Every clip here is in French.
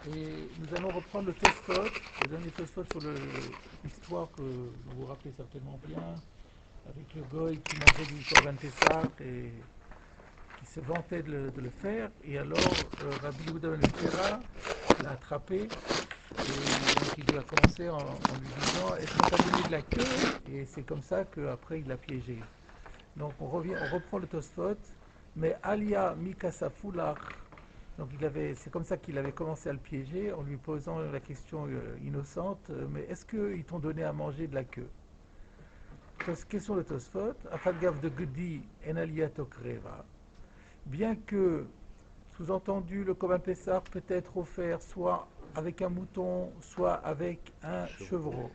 Et nous allons reprendre le Tosfot, le dernier Tosfot sur l'histoire que vous vous rappelez certainement bien, avec le goy qui mangeait du Korban Pessah et qui se vantait de le faire. Et alors, Rabbi Yehuda ben Betera l'a attrapé. Et donc il a commencé en lui disant est-ce qu'on t'a donné de la queue? Et c'est comme ça qu'après il l'a piégé. Donc on reprend le Tosfot, mais Alia Mikasafulach. Donc c'est comme ça qu'il avait commencé à le piéger en lui posant la question innocente, mais est-ce qu'ils t'ont donné à manger de la queue? Question de Tosfot, Afadgav de Gedi en Alia Tokreva. Bien que, sous-entendu, le Korban Pessah peut être offert soit avec un mouton, soit avec un chevreau.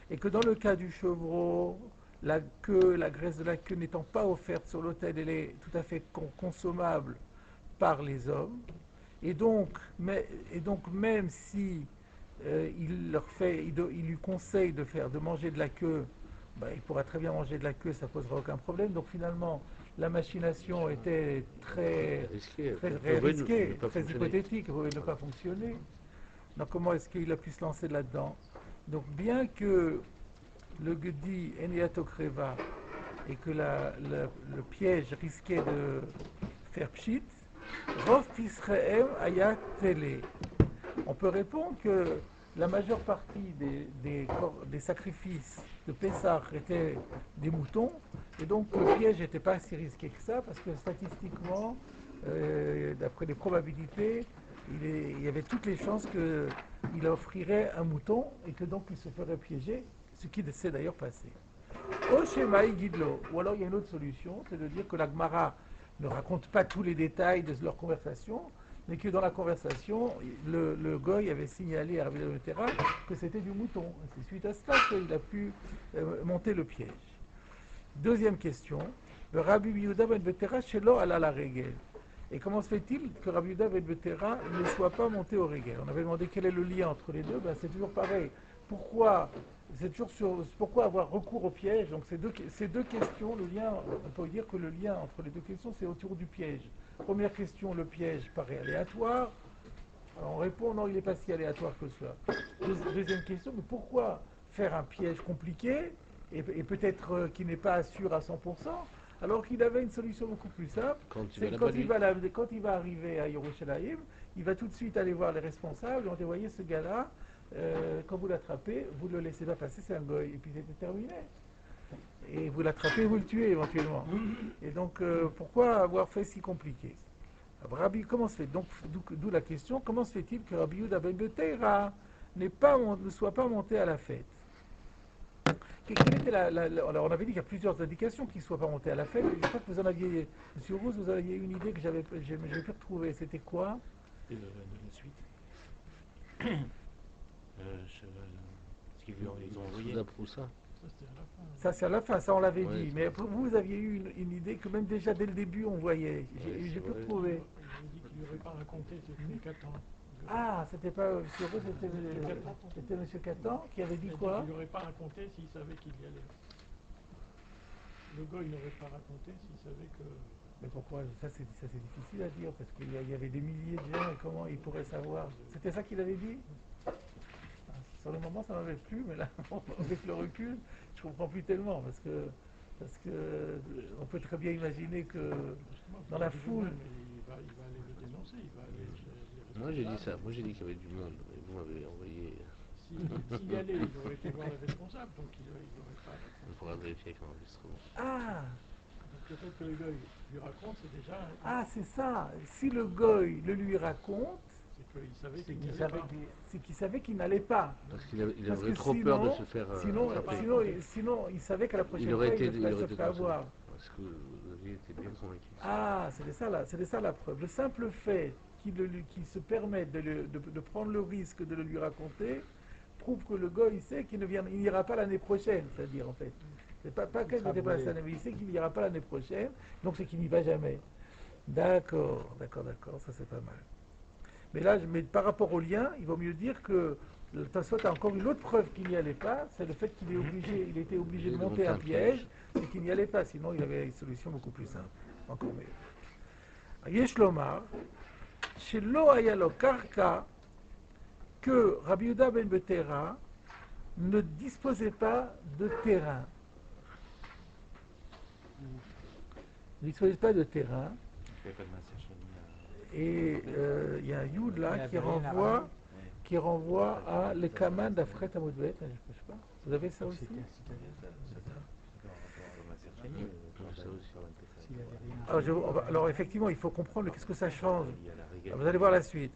Et que dans le cas du chevreau, la graisse de la queue n'étant pas offerte sur l'autel, elle est tout à fait consommable par les hommes. Et donc même si il lui conseille de manger de la queue, il pourra très bien manger de la queue, ça ne posera aucun problème. Donc finalement, la machination était très risquée, très hypothétique, elle pouvait ne pas fonctionner. Donc comment est-ce qu'il a pu se lancer là-dedans? Donc bien que le Gedi Eniatokreva et que le piège risquait de faire pchit, Rof Israël Ayat Tele. On peut répondre que la majeure partie des sacrifices de Pessah étaient des moutons, et donc le piège n'était pas si risqué que ça, parce que statistiquement, d'après les probabilités, il y avait toutes les chances qu'il offrirait un mouton et que donc il se ferait piéger, ce qui s'est d'ailleurs passé. Au schéma Guidlo, ou alors il y a une autre solution, c'est de dire que la Gemara ne raconte pas tous les détails de leur conversation, mais que dans la conversation, le goy avait signalé à Rabbi Yehuda ben Betera que c'était du mouton. C'est suite à cela qu'il a pu monter le piège. Deuxième question, le Rabbi Yehuda ben Betera shelo ala la régel. Et comment se fait-il que Rabbi Yehuda ben Betera ne soit pas monté au régel? On avait demandé quel est le lien entre les deux, c'est toujours pareil. Pourquoi avoir recours au piège? Donc ces deux questions, le lien, on peut dire que le lien entre les deux questions, c'est autour du piège. Première question, le piège paraît aléatoire. Alors on répond non, il n'est pas si aléatoire que cela. Deuxième question, mais pourquoi faire un piège compliqué et peut-être qui n'est pas sûr à 100%, alors qu'il avait une solution beaucoup plus simple? Quand il va arriver à Yerushalayim, il va tout de suite aller voir les responsables et on dit voyez ce gars-là, quand vous l'attrapez, vous ne le laissez pas passer, c'est un goy, et puis c'était terminé. Et vous l'attrapez, vous le tuez éventuellement. Et donc, pourquoi avoir fait si compliqué? Rabbi, comment se fait donc, d'où la question, comment se fait-il que Rabbi Yehuda ben Betera ne soit pas monté à la fête? Alors, on avait dit qu'il y a plusieurs indications qu'il ne soit pas monté à la fête. Je crois que vous en aviez, M. Rose, vous aviez une idée que j'ai pu retrouver. C'était quoi? De la suite. Ce qu'ils lui ont envoyé. Ça, c'est à la fin, ça on l'avait dit. Mais vous aviez eu une idée que même déjà dès le début on voyait. J'ai pu retrouver. Il dit qu'il n'aurait pas raconté depuis 4 ans. Ah, c'était pas M. Rose, c'était M. Catan qui avait dit quoi? Il n'aurait pas raconté s'il savait qu'il y allait. Le gars, il n'aurait pas raconté s'il savait que... Mais pourquoi? Ça c'est difficile à dire, parce qu'il y avait des milliers de gens, et comment il pourrait savoir? C'était ça qu'il avait dit? Sur le moment, ça m'avait plu, mais là, avec le recul, je comprends plus tellement, parce que on peut très bien imaginer que dans la foule... Il va aller le dénoncer, il va aller... Moi j'ai dit ça, moi j'ai dit qu'il y avait du monde, et vous m'avez envoyé... S'il y allait, il aurait été voir les responsables, donc il n'aurait pas... On pourra vérifier avec l'enregistrement. Ah! Donc le fait que le goy lui raconte, c'est déjà... Ah, c'est ça! Si le goy le lui raconte, c'est qu'il savait qu'il n'allait pas. Parce qu'il avait trop peur de se faire sinon, il savait qu'à la prochaine fois, il se ferait avoir. Parce que vous aviez été bien convaincu. Ah, c'est ça la preuve. Le simple fait qu'il se permette de prendre le risque de le lui raconter prouve que le gars, il sait qu'il n'ira pas l'année prochaine, c'est-à-dire en fait. C'est pas qu'il n'était pas l'année, mais il sait qu'il n'ira pas l'année prochaine, donc c'est qu'il n'y va jamais. D'accord, ça c'est pas mal. Mais par rapport au lien, il vaut mieux dire que le Tosfot a encore une autre preuve qu'il n'y allait pas, c'est le fait qu'il était obligé de monter un piège et qu'il n'y allait pas, sinon il y avait une solution beaucoup plus simple, encore meilleure. Yesh lomar, shelo hayalo karka que Rabbi Yehuda ben Betera ne disposait pas de terrain. Il ne disposait pas de terrain. Et il y a un Yud là qui renvoie à l'Ekaman d'Afret Amodvet. Je ne sais pas. Vous avez ça aussi? Alors effectivement, il faut comprendre qu'est-ce que ça change. Alors, vous allez voir la suite.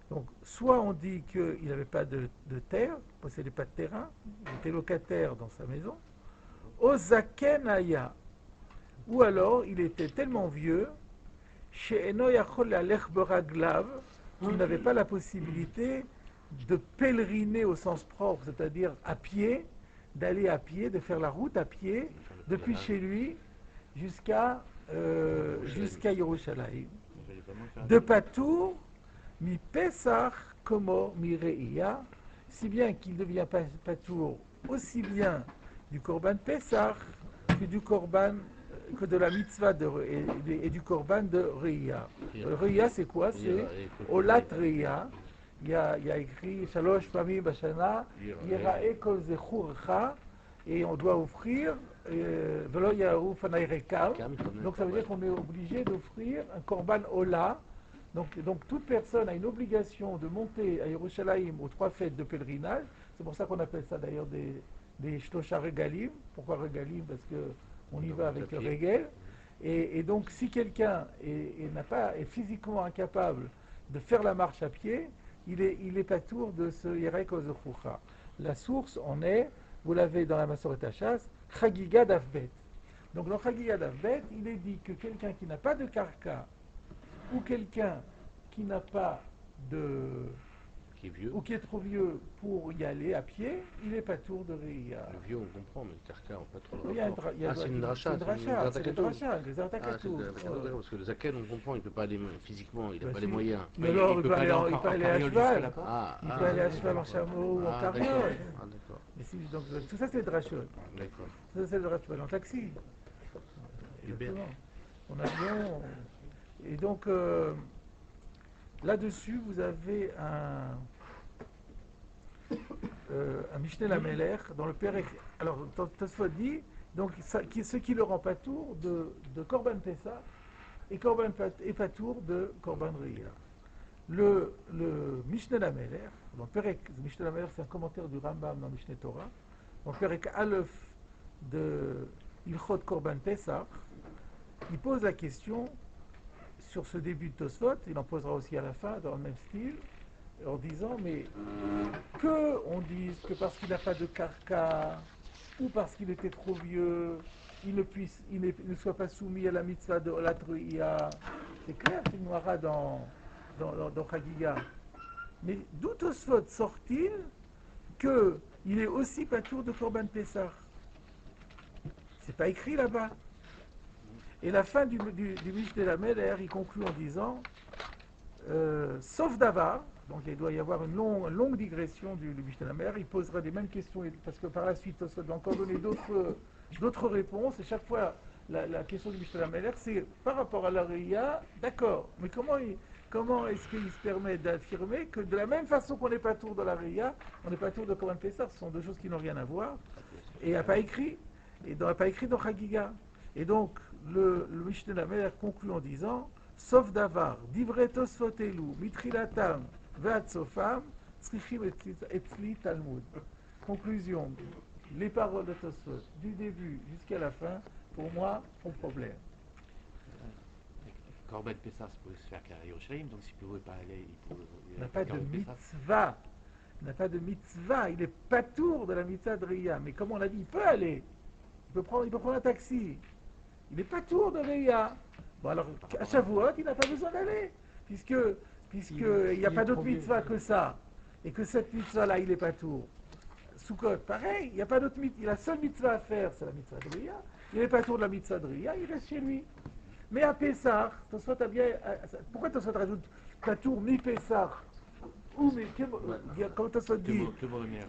Donc, soit on dit qu'il n'avait pas de terre, il ne possédait pas de terrain, il était locataire dans sa maison. Ozaken Aya. Ou alors, il était tellement vieux, chez Eno Yachol Alech Beraglav, qu'il n'avait pas la possibilité de pèleriner au sens propre, c'est-à-dire à pied, d'aller à pied, de faire la route à pied, depuis chez lui jusqu'à Yerushalayim. De Patour, mi Pesach como mi Re'ia, si bien qu'il devient Patour aussi bien du Korban Pesach que du Korban, que de la mitzvah et du Korban de Re'ia. Re'ia, c'est quoi? C'est Olat Re'ia. Il y a écrit Shalosh Pamim Bashana, Yerae Kol Zechurcha, et on doit offrir Velo Yahu Fanai Rekam. Donc ça veut dire qu'on est obligé d'offrir un Korban Ola. Donc toute personne a une obligation de monter à Yerushalayim aux 3 fêtes de pèlerinage. C'est pour ça qu'on appelle ça d'ailleurs des Shlosha Regalim. Pourquoi Regalim? Parce qu'on y va avec le Regel. Et donc si quelqu'un est physiquement incapable de faire la marche à pied, il est patour de ce Yerek Ozochoucha. La source en est, vous l'avez dans la Masoret Hachas, Chagiga d'Avbet. Donc dans Chagiga d'Avbet, il est dit que quelqu'un qui n'a pas de karka, ou quelqu'un qui n'a pas de... ou qui est trop vieux pour y aller à pied, il est patour de Re'ia. Le vieux, on comprend, mais le karka, on n'a pas trop le rapport. C'est une dracha, c'est des Zartakatou. Parce que le zaken, on comprend, il ne peut pas aller physiquement, il n'a pas les moyens. Mais alors, il peut aller à cheval. Il peut aller à cheval en chameau ou en carriole. Donc tout ça, c'est le drachot. D'accord. Tout ça, c'est le drachot en taxi. Exactement. En avion. Et donc, là-dessus, vous avez un Mishneh Lamelech dans le Perek. Alors, Tosfot dit, donc, ce qui le rend patour de Korban Pessah et patour de Korban Re'ia. Le Mishneh Lamelech, dans le Perek, le Mishneh Lamelech, c'est un commentaire du Rambam dans Mishneh Torah, dans le Perek Aleph de Ilchot Korban Pessah, il pose la question sur ce début de Tosfot, il en posera aussi à la fin, dans le même style, en disant, mais on dise que parce qu'il n'a pas de karka, ou parce qu'il était trop vieux, il ne soit pas soumis à la mitzvah de Olat Re'ia. C'est clair, c'est Noira dans Chagiga. Mais d'où Tosfot sort-il qu'il est aussi patour de Korban Pessah? C'est pas écrit là-bas. Et la fin du Mishneh Lamelech, il conclut en disant sauf Davar, donc il doit y avoir une longue digression du Mishneh Lamelech, il posera les mêmes questions, parce que par la suite, il va encore donner d'autres réponses, et chaque fois, la question du Mishneh Lamelech, c'est par rapport à la Re'ia, d'accord, mais comment est-ce qu'il se permet d'affirmer que de la même façon qu'on n'est pas tour de la Re'ia, on n'est pas tour de Korban Pessah, ce sont deux choses qui n'ont rien à voir, et il n'y a pas écrit, dans Chagiga. Et donc, le Mishneh Lamelech conclut en disant sauf Davar, Divrei Tosfot Elu, Mitrilatam, Ve'ad Sofam, Tzrichim Etzli Talmud. Conclusion, les paroles de Tosfot, du début jusqu'à la fin, pour moi, font problème. Korban Pessah, ça pouvait se faire qu'à Yerushalayim, donc s'il ne pouvait pas aller, il n'a pas de mitzvah. Il n'a pas de mitzvah, il est patour de la mitzvah de Re'ia. Mais comme on l'a dit, il peut aller. Il peut prendre un taxi. Il n'est pas tour de Re'ia. Bon alors, à Shavuot, il n'a pas besoin d'aller, puisqu'il n'y a pas d'autre mitzvah que ça, et que cette mitzvah-là, il n'est pas tour. Sukkot, pareil, il n'y a pas d'autre mitzvah, la seule mitzvah à faire, c'est la mitzvah de Re'ia. Il n'est pas tour de la mitzvah de Re'ia, il reste chez lui. Mais à Pessah, pourquoi Tosfot rajoute pas tour mi-Pessah, ou comme Tosfot dit,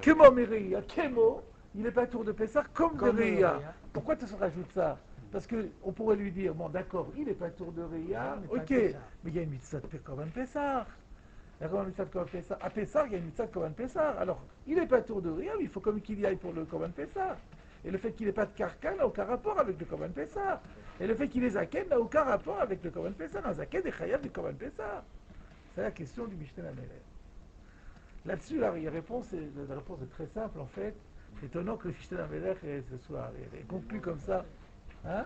Kemo Mere'ia, Kemo, il n'est pas tour de Pessah comme de Re'ia. Pourquoi Tosfot rajoute ça? Parce qu'on pourrait lui dire, bon d'accord, il n'est pas tour de Re'ia, ok, mais il y a une mitzvah de Korban Pessah. Il y a quand même une mitzvah de Korban Pessah. À Pessah, il y a une mitzvah de Korban Pessah. Alors, il n'est pas tour de rien, mais il faut comme qu'il y aille pour le Korban Pessah. Et le fait qu'il n'ait pas de carcan n'a aucun rapport avec le Korban Pessah. Et le fait qu'il ait Zaken n'a aucun rapport avec le Korban Pessah. Non, Zaken est chayav du Korban Pessah. C'est la question du Mishneh Lamelech. Là-dessus, la réponse est très simple en fait. C'est étonnant que le Mishneh Lamelech ce soit conclu comme ça. Hein?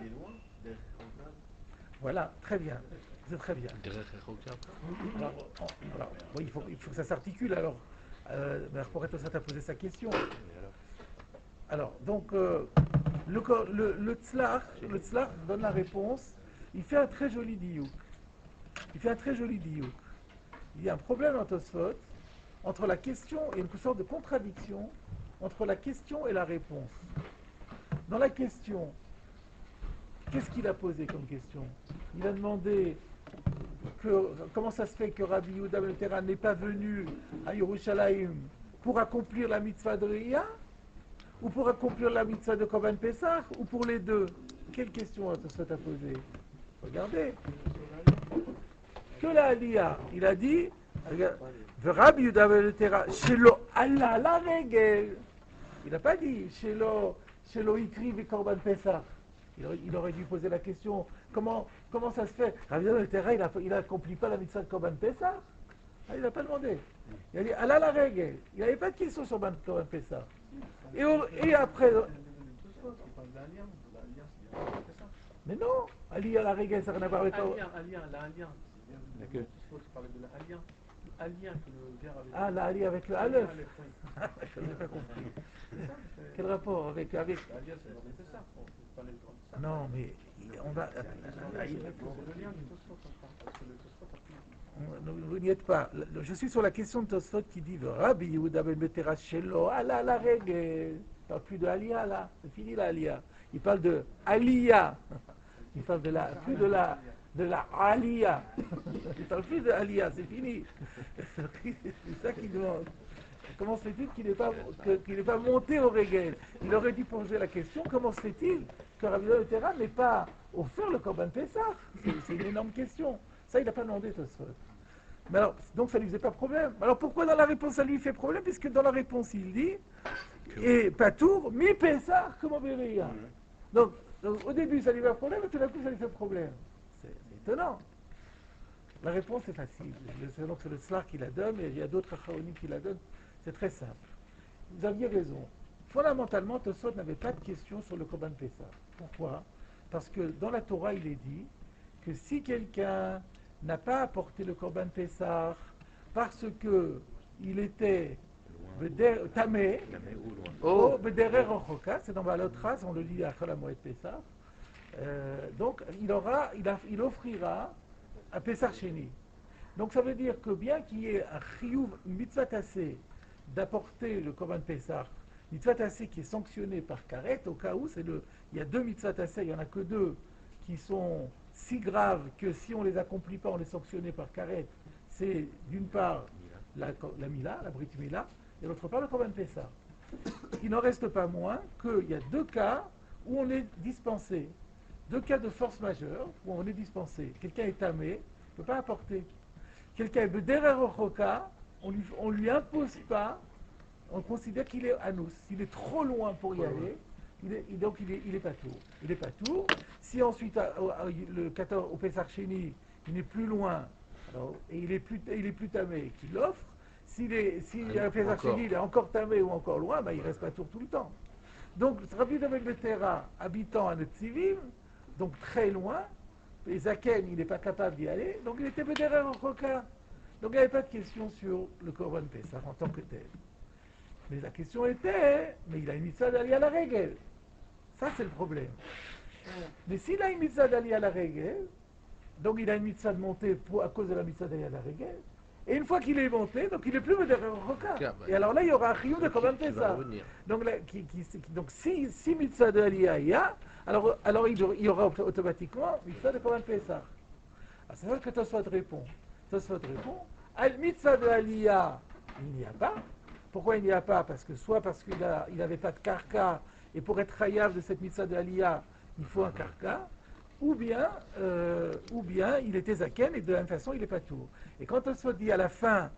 Voilà, très bien. C'est très bien. Alors, bon, il faut que ça s'articule alors. Pour être ça, tu as posé sa question. Alors, donc, le tzlach donne la réponse. Il fait un très joli diouk. Il y a un problème en Tosfot entre la question et une sorte de contradiction entre la question et la réponse. Dans la question, qu'est-ce qu'il a posé comme question? Il a demandé comment ça se fait que Rabbi Yehuda ben Tera n'est pas venu à Yerushalayim pour accomplir la mitzvah de Riyah, ou pour accomplir la mitzvah de Korban Pessah, ou pour les deux? Quelle question a posé? Regardez. Que la Aliyah, il a dit, Rabbi Yehuda ben Tera, Shelo Allah la regel. Il n'a pas dit Shelo Ikri ve Korban Pessah. Il aurait dû poser la question, comment ça se fait? Rabbi Yehuda ben Tera, il n'accomplit pas la mitzvah de Korban Pessah. Il n'a pas demandé. Il a dit Allah la regel. Il n'avait pas de question sur Korban Pessah. Et après. Mais non, Aliyah la regel, ça n'a rien à voir avec. L'alliance. Alien que le verre avec. Ah, la alliance avec le Aleph. Je n'ai pas compris. Quel rapport avec. Non, mais on va. Vous n'y êtes pas. Je suis sur la question de Tosfot qui dit Rabbi Yehuda ben Tera Shelo, Allah la règle. Il ne parle plus de Aliyah là. C'est fini la Aliyah. Il parle de Aliyah. Il parle plus de la Aliyah. Il parle plus de Aliyah, c'est fini. C'est ça qu'il demande. Comment se fait-il qu'il n'est pas monté au Régel? Il aurait dû poser la question, comment se fait-il que Rabbi Yehuda ben Tera n'ait pas offert le Korban Pessah? C'est une énorme question. Ça, il n'a pas demandé Tosfot. Mais alors, donc ça ne lui faisait pas problème. Alors pourquoi dans la réponse ça lui fait problème? Puisque dans la réponse il dit et Patour, mi Pessah, comment Béréa. Donc au début ça lui fait problème, et tout d'un coup ça lui fait problème. C'est étonnant. La réponse est facile. Donc c'est le Tzlach qui la donne, et il y a d'autres Acharonim qui la donnent. C'est très simple. Vous aviez raison. Fondamentalement, Tosfot n'avait pas de question sur le Korban Pessah. Pourquoi? Parce que dans la Torah il est dit que si quelqu'un n'a pas apporté le Korban Pessah parce que il était tamé, bederer rochoka, c'est dans Balotras, on le lit à Chol HaMoed Pessah. Donc il offrira à Pessah Sheni. Donc ça veut dire que bien qu'il y ait un chiyuv, une mitzvah tassée d'apporter le Korban Pessah, mitzvah tassée qui est sanctionnée par Karet, au cas où il y a deux mitzvah tassées, il n'y en a que deux qui sont si graves que si on ne les accomplit pas, on les sanctionne par Karet. C'est d'une part la Mila, la Brit Mila, et d'autre part le Korban Pessah. Il n'en reste pas moins qu'il y a deux cas où on est dispensé. Deux cas de force majeure où on est dispensé. Quelqu'un est tamé, il ne peut pas apporter. Quelqu'un est bederer rochoka, on lui impose pas, on considère qu'il est anous. S'il est trop loin pour y aller, il est pas tour. Il est pas tour. Si ensuite le 14 au Pessah Sheni, il est plus loin, alors, et il est plus tamé, qu'il l'offre. Si le Pessah Sheni il est encore tamé ou encore loin, ben, il reste pas tour tout le temps. Donc Rabbi Yehuda ben Tera habitant à Netzivim, donc très loin, et Zaken il n'est pas capable d'y aller, donc il était bederer rochoka. Donc il n'y avait pas de question sur le Korban Pessah en tant que tel. Mais la question était, mais il a une mitzvah d'aller à la règle. Ça, c'est le problème. Mais s'il a une mitzvah d'aller à la règle, donc il a une mitzvah de monter à cause de la mitzvah d'aller à la règle, et une fois qu'il est monté, donc il n'est plus derrière Roka. Et alors là, il y aura un chiyuv de Korban Pessah. Donc si mitzvah de Aliyah il y a, alors il y aura automatiquement mitzvah de Korban Pessah. C'est ça que Tosfot répond. Al mitzvah de Aliyah, il n'y a pas. Pourquoi il n'y a pas? Parce qu'il n'avait pas de karka, et pour être chayav de cette mitzvah de Aliyah, il faut un karka, ou bien il était zaken, et de la même façon, il n'est pas tour. Et quand on se dit à la fin,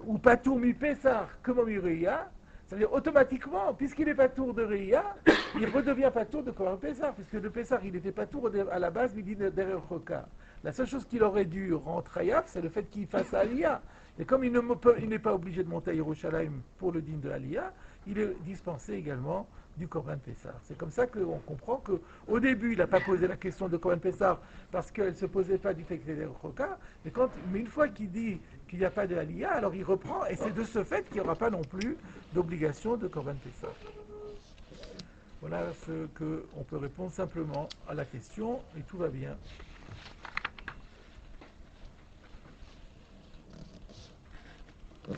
ou patour mi Pessah, comme mi Reya, c'est-à-dire automatiquement, puisqu'il est patour de Reya, il redevient patour de Korban Pessah, puisque de Pessah, il était patour à la base, il dit derrière Choka. La seule chose qu'il aurait dû rendre Hayaf, c'est le fait qu'il fasse Aliyah. Et comme il n'est pas obligé de monter à Yerushalayim pour le dîme de Aliyah, il est dispensé également du Korban Pessah. C'est comme ça qu'on comprend qu'au début, il n'a pas posé la question de Korban Pessah parce qu'elle ne se posait pas du fait que c'était Choka, mais une fois qu'il dit qu'il n'y a pas de Aliyah, alors il reprend, et c'est de ce fait qu'il n'y aura pas non plus d'obligation de Korban Pessah. Voilà ce qu'on peut répondre simplement à la question, et tout va bien.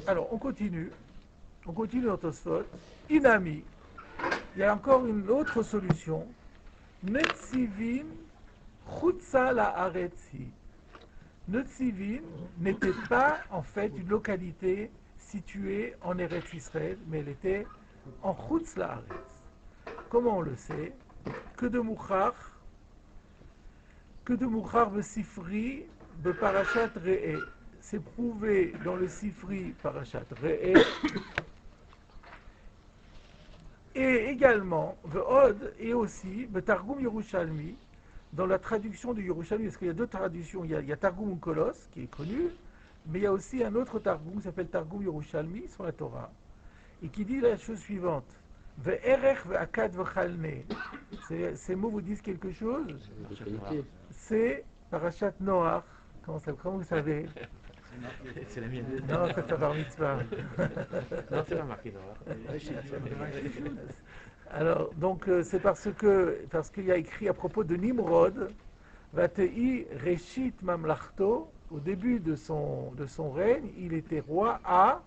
Alors, on continue dans Tosfot. Inami, il y a encore une autre solution. Netzivin chutza la aretzi. Netzivin n'était pas en fait une localité située en Eretz Israël, mais elle était en chutz la aretz. Comment on le sait? Que de Mouchar Besifri Beparashat Re'eh. C'est prouvé dans le Sifri Parashat Re'eh. Et également, Ve'od, et aussi, Targum Yerushalmi, dans la traduction de Yerushalmi, parce qu'il y a deux traductions, il y a Targum Onkelos, qui est connu, mais il y a aussi un autre Targum qui s'appelle Targum Yerushalmi sur la Torah, et qui dit la chose suivante. Ve'erech ve'akad ve'chalne. Ces mots vous disent quelque chose? C'est Parashat Noach. Comment vous savez? C'est la mienne. Non, c'est Bar Mitzvah. Non, c'est pas marqué Noach. Alors, donc, c'est parce qu'il y a écrit à propos de Nimrod, Vatei Reshit Mamlachto, au début de son règne, il était roi à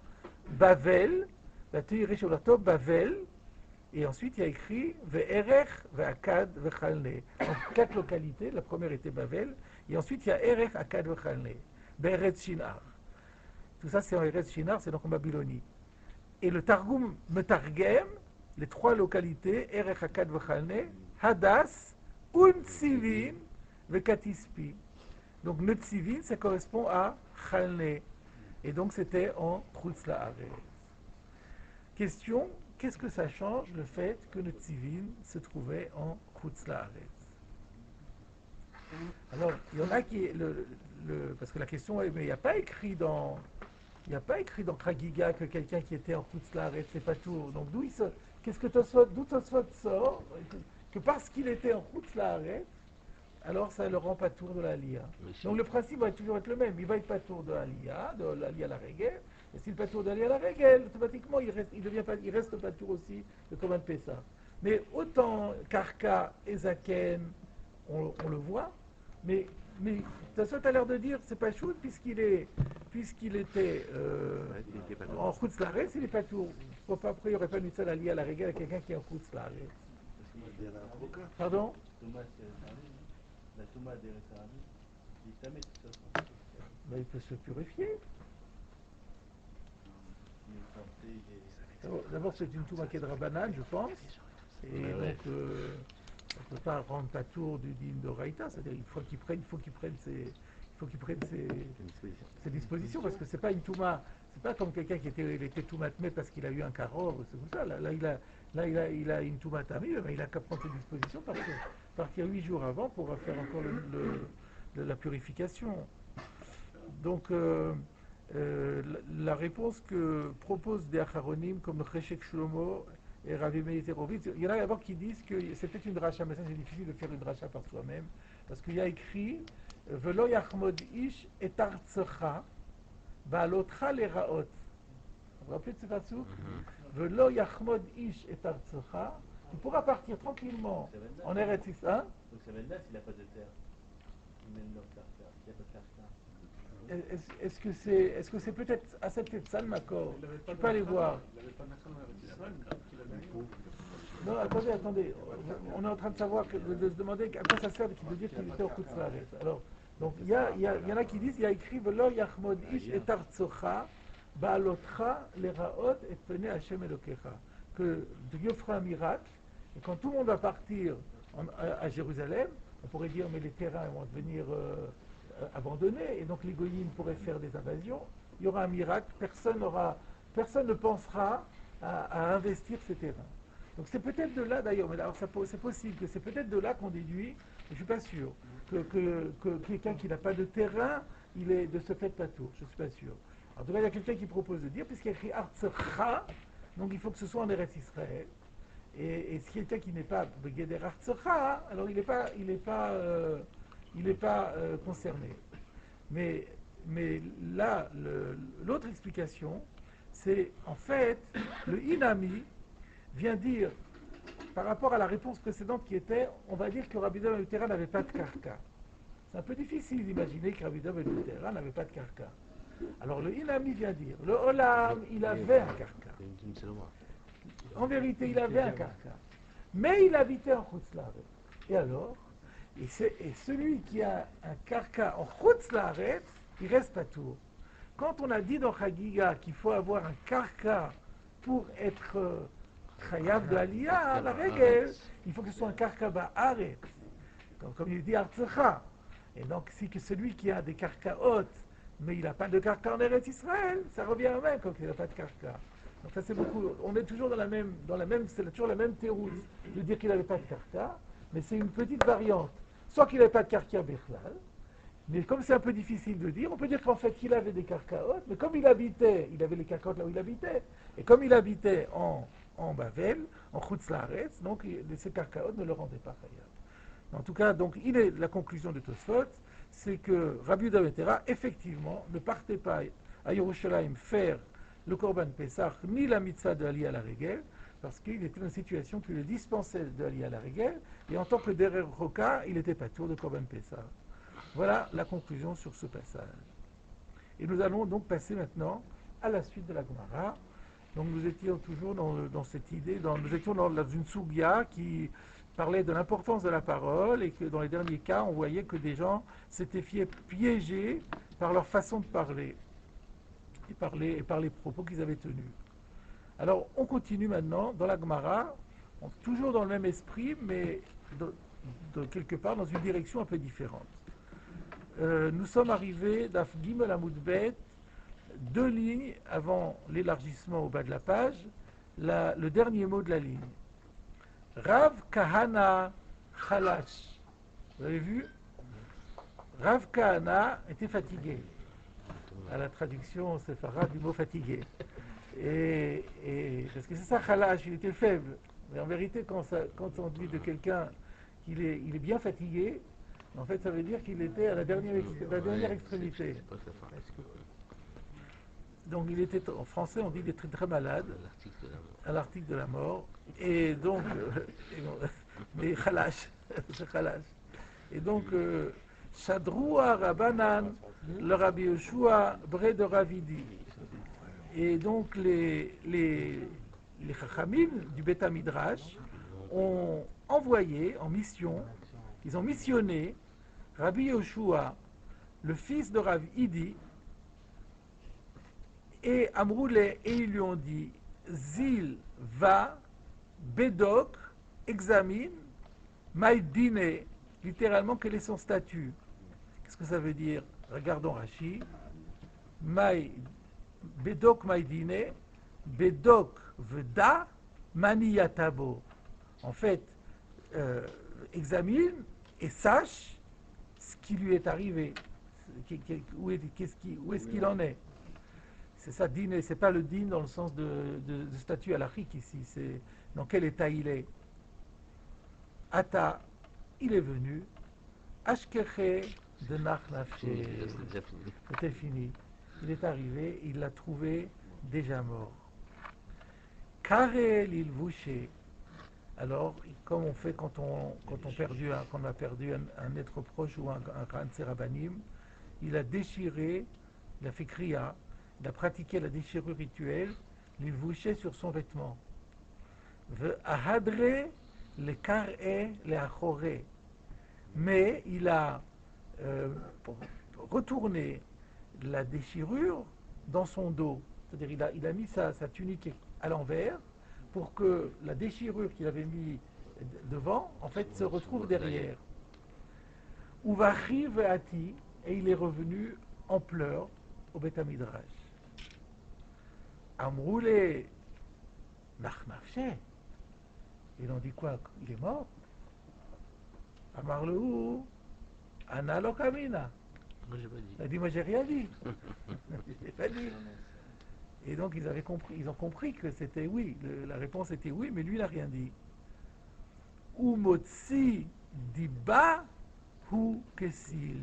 Bavel, Vatei Reshit Mamlachto, Bavel, et ensuite il y a écrit Ve'erech ve'akad ve'chalne. Donc 4 localités, la première était Bavel, et ensuite il y a Erech, Akad ve'chalne, Be'eretz Shinar. Tout ça c'est en Eretz Shinar, c'est donc en Babylonie. Et le Targum Metargem, les 3 localités, Erech, Akad ve'chalne, Hadas, Untzivin, ve'katispi. Donc Netzivin, ça correspond à Chalne. Et donc c'était en Chutz La'aretz. Question, qu'est-ce que ça change le fait que Netzivin se trouvait en Chutz La'aretz? Alors, il y en a qui... parce que la question est, mais il n'y a pas écrit dans Chagiga que quelqu'un qui était en Chutz La'aretz, c'est pas tout. Donc d'où Tosfot sort que parce qu'il était en Chutz La'aretz, alors ça ne le rend pas tour de l'Aliyah. Donc le principe va toujours être le même. Il va être pas tour de l'Aliyah à la Regel. Et s'il n'est pas tour de l'Aliyah à la Regel, automatiquement il reste pas tour aussi de Korban Pessah. Mais autant Karka et Zaken, on le voit, mais Tosfot a l'air de dire c'est pas choute puisqu'il était en Chutz La'aretz, il n'est pas tour. Après il n'y aurait pas une seule Aliyah à la Regel à quelqu'un qui est en Chutz La'aretz. Pardon? La Touma d'Eretz Arami, il est tamé tout ça. Il peut se purifier. D'abord, c'est une Touma qui est de Rabbanan, je pense. Et donc, on ne peut pas rendre pas tour du dîme de Raïta. C'est-à-dire qu'il faut qu'il prenne ses dispositions, parce que c'est pas une Touma. C'est pas comme quelqu'un qui était Touma Tmé parce qu'il a eu un carreau, c'est comme ça. Là, il a une Touma Tamé, mais il a qu'à prendre ses dispositions partir 8 jours avant pour faire encore la purification. Donc, la réponse que proposent des Acharonim comme le Cheshek Shlomo et Ravi Meir Horovitz, il y en a d'abord qui disent que c'est peut-être une dracha, mais ça c'est difficile de faire une dracha par soi-même, parce qu'il y a écrit Velo yachmod ish et artsecha ba'alotcha leraot. Vous vous rappelez de ce pasouk? Velo yachmod ish et artsecha. Tu pourras partir tranquillement en Eretz Israël. Donc ça va être là s'il n'a pas de terre. Il mène leur terre, il n'y a pas de terre. Est-ce que c'est peut-être à cette Salmakor? Tu peux aller voir. Il n'avait pas de terre en Eretz Israël, qu'il avait mis. Non, attendez. On est en train de savoir, de se demander à quoi ça sert de dire qu'il était au Chutz La'aretz. Alors, donc il y en a qui disent, il y a écrit Velo yachmod ish et artsocha ba'alotcha leraot et pene Hashem Elokecha. Que Dieu fera un miracle, et quand tout le monde va partir à Jérusalem, on pourrait dire mais les terrains vont devenir abandonnés, et donc les goyim pourraient faire des invasions, il y aura un miracle, personne ne pensera à investir ces terrains. Donc c'est peut-être de là d'ailleurs, mais alors c'est possible que c'est peut-être de là qu'on déduit, je ne suis pas sûr, que quelqu'un qui n'a pas de terrain, il est de ce fait pas tour, je ne suis pas sûr. En tout cas, il y a quelqu'un qui propose de dire, puisqu'il y a écrit Artsecha, donc il faut que ce soit en Eretz Israël. Et si quelqu'un qui n'est pas Begeder Artsecha, alors il n'est pas concerné. Mais là, l'autre explication, c'est en fait, le Inami vient dire, par rapport à la réponse précédente qui était, on va dire que Rabbi Dov Ben n'avait pas de karka. C'est un peu difficile d'imaginer que Rabbi Dov Ben n'avait pas de karka. Alors le Inami vient dire, le Olam, il avait un karka. En vérité, il avait un karka. Mais il habitait en Chutzlaret. Et alors, et celui qui a un karka en Chutzlaret, il reste pas tour. Quand on a dit dans Chagiga qu'il faut avoir un karka pour être chayav de Aliyah, la règle, il faut que ce soit un karka ba'aret. Comme il dit Artsecha. Et donc, si que celui qui a des karka hautes, mais il n'a pas de karka en Eretz Israël, ça revient au même quand il n'a pas de karka. Donc ça c'est beaucoup, on est toujours c'est toujours la même théorie de dire qu'il n'avait pas de karka, mais c'est une petite variante. Soit qu'il n'avait pas de karka Bechlal, mais comme c'est un peu difficile de dire, on peut dire qu'en fait qu'il avait des karkaot, mais comme il avait les karkaot là où il habitait, et comme il habitait en Bavel, en Chutz Laaretz, donc ces karkaot ne le rendaient pas chayav. En tout cas, donc la conclusion de Tosfot, c'est que Rabbi Yehuda ben Tera, effectivement, ne partait pas à Yerushalayim faire le Korban Pessah, ni la mitzvah de Ali à la Regel, parce qu'il était dans une situation qui le dispensait de Ali à la Regel, et en tant que Derer Roka, il n'était pas tour de Korban Pessah. Voilà la conclusion sur ce passage. Et nous allons donc passer maintenant à la suite de la Gemara. Donc nous étions toujours dans cette idée, nous étions dans une sougya qui parlait de l'importance de la parole, et que dans les derniers cas, on voyait que des gens s'étaient piégés par leur façon de parler. Et par les propos qu'ils avaient tenus. Alors, on continue maintenant dans la Gemara, toujours dans le même esprit, mais de quelque part dans une direction un peu différente. Nous sommes arrivés d'Af Gimel Amud Bet, 2 lignes avant l'élargissement au bas de la page, le dernier mot de la ligne. Rav Kahana Chalash. Vous avez vu? Rav Kahana était fatigué. À la traduction séfarade du mot fatigué. Et parce que c'est ça, Khalash, il était faible. Mais en vérité, quand on dit de quelqu'un qu'il est bien fatigué, en fait, ça veut dire qu'il était à la dernière extrémité. Donc, il était, en français, on dit qu'il était très, très malade, à l'article de la mort. Et donc, mais Khalash, c'est Khalash. Et donc, Shadroua Rabanan, le Rabbi Yoshua, Bre de Ravidi. Et donc les Chachamim du Beth Midrash ont envoyé en mission, ils ont missionné Rabbi Yoshua, le fils de Rav Idi, et Amroulé, et ils lui ont dit, Zil va, Bedok, examine, Maïdine, littéralement, quel est son statut? Qu'est-ce que ça veut dire? Regardons Rashi. Bedok Maïdine, Bedok Veda, Maniyatabo. En fait, examine et sache ce qui lui est arrivé. Où est-ce qu'il en est? C'est ça, dîner. C'est pas le din dans le sens de statut halachique ici. C'est dans quel état il est. Ata, il est venu. Ashkeche de Nachnafché. C'était fini. Il est arrivé, il l'a trouvé déjà mort. Karel il vouché. Alors, comme on fait quand on a perdu un être proche ou un Rabanim, il a déchiré, il a fait kriya, il a pratiqué la déchirure rituelle, il vouchait sur son vêtement. Ahadre le karé le achoré. Mais il a retourné la déchirure dans son dos. C'est-à-dire il a mis sa tunique à l'envers pour que la déchirure qu'il avait mis devant, en fait, se retrouve derrière. Uvachi ve'ati, et il est revenu en pleurs au Beth Midrash. Amroulé, Nachnafché. Ils ont dit quoi? Il est mort. Amarlou, Analo Kamina. Moi, j'ai pas dit. Il a dit, moi, j'ai rien dit. J'ai pas dit. Et donc, ils ont compris que c'était oui. La réponse était oui, mais lui, il n'a rien dit. Umotsi diba hu kesil.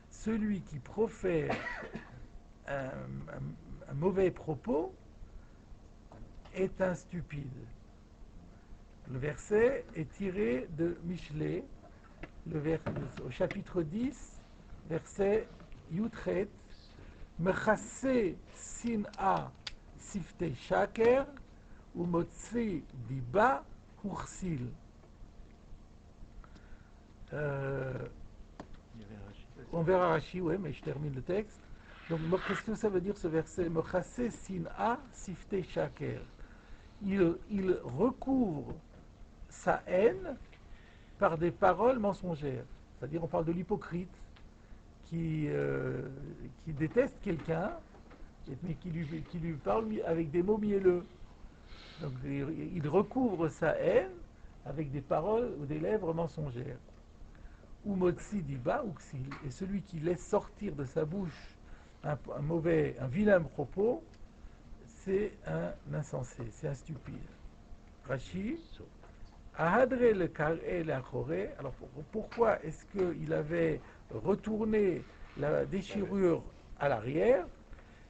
Celui qui profère un mauvais propos est un stupide. Le verset est tiré de Michelet, au chapitre 10, verset Yutret, Mechasse sin'a siftei shaker, ou motzi diba hursil. On verra Rashi, oui, mais je termine le texte. Donc, qu'est-ce que ça veut dire ce verset? Mechasse sin'a siftei shaker. Il recouvre sa haine par des paroles mensongères. C'est-à-dire, on parle de l'hypocrite qui déteste quelqu'un, mais qui lui parle avec des mots mielleux. Donc, il recouvre sa haine avec des paroles ou des lèvres mensongères. Ou motzi diba ou ksil. Et celui qui laisse sortir de sa bouche un vilain propos, c'est un insensé, c'est un stupide. Rashi, Ahadre le kar'e l'achoré. Alors pourquoi est-ce qu'il avait retourné la déchirure à l'arrière?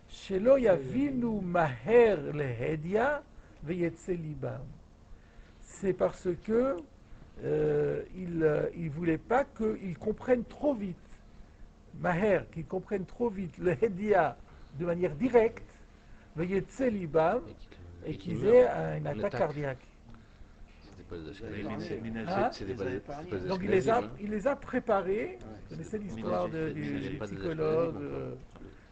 Shelo yavinu maher le hedia veyetse libam. C'est parce que il voulait pas qu'ils comprennent trop vite. Maher, qu'ils comprennent trop vite le hedia de manière directe, veyetse libam, et qu'ils aient une attaque cardiaque. Donc il les a préparés. Vous connaissez l'histoire du psychologue.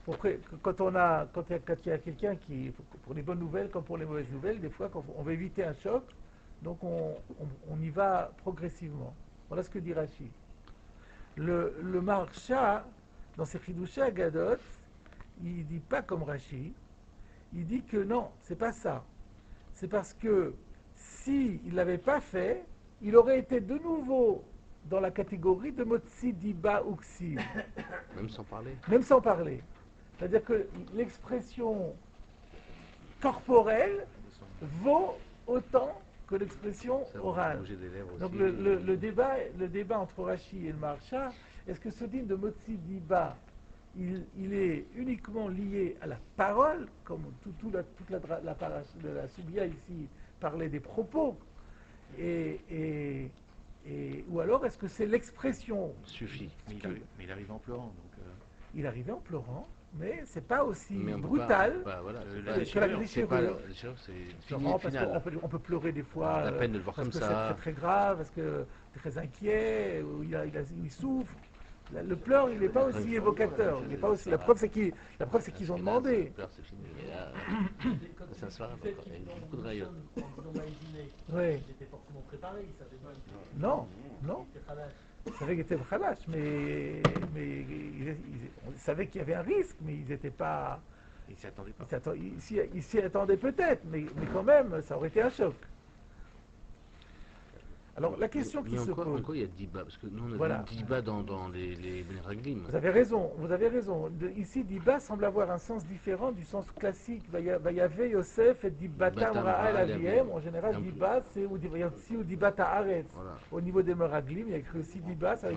Quand il y a quelqu'un qui, pour les bonnes nouvelles comme pour les mauvaises nouvelles, des fois quand on veut éviter un choc, donc on y va progressivement. Voilà ce que dit Rashi. Le Maharsha, dans ses Chidushei Agadot, il dit pas comme Rashi. Il dit que non, c'est pas ça. C'est parce que s'il ne l'avait pas fait, il aurait été de nouveau dans la catégorie de Motzi Diba Uksi. Même sans parler. Même sans parler. C'est-à-dire que l'expression corporelle vaut autant que l'expression orale. Donc le débat entre Rashi et le Maharsha, est-ce que ce dîme de Motzi Diba, il est uniquement lié à la parole, comme toute la parache de la Soubia ici parlait des propos, ou alors est-ce que c'est l'expression? Suffit. Mais il arrive en pleurant. Donc, Il arrivait en pleurant, mais c'est pas aussi brutal que la déchirure. On peut pleurer des fois, la peine de le voir comme ça. C'est très grave, parce que très inquiet, ou il souffre. Le pleur, il n'est pas aussi évocateur. Il n'est pas aussi. La preuve, c'est qu'ils ont demandé. Ça se il y a beaucoup de rayons. Oui. Il était forcément préparé, il savait pas. Non. Il était khalash. Ils savaient qu'il était khalash, mais ils savaient qu'il y avait un risque, mais ils n'étaient pas. il ne s'y attendait pas. Ils s'y attendaient peut-être, mais quand même, ça aurait été un choc. Alors, la question qui se pose... Encore il y a Diba, parce que nous on a vu Diba dans les Meraglim. Vous avez raison. Ici, Diba semble avoir un sens différent du sens classique. Vayave Yosef et Dibatam Ra'al Aviem. En général, Diba, c'est ou Diba Ta'aretz. Au niveau des Meraglim, il y a écrit aussi Diba, ça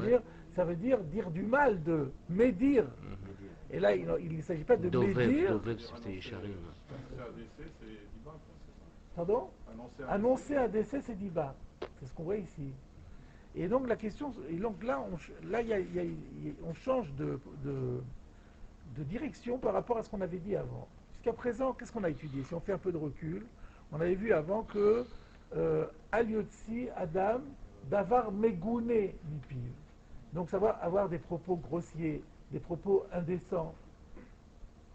veut dire du mal, de médire. Et là, il ne s'agit pas de médire. Dovev, c'était Yesharim. Pardon? Annoncer un décès, c'est Diba. C'est ce qu'on voit ici. Et donc la question, et donc là, on change de direction par rapport à ce qu'on avait dit avant. Jusqu'à présent, qu'est-ce qu'on a étudié? Si on fait un peu de recul, on avait vu avant que Aliotsi, Adam, Davar Megouné, Mipiv. Donc savoir avoir des propos grossiers, des propos indécents,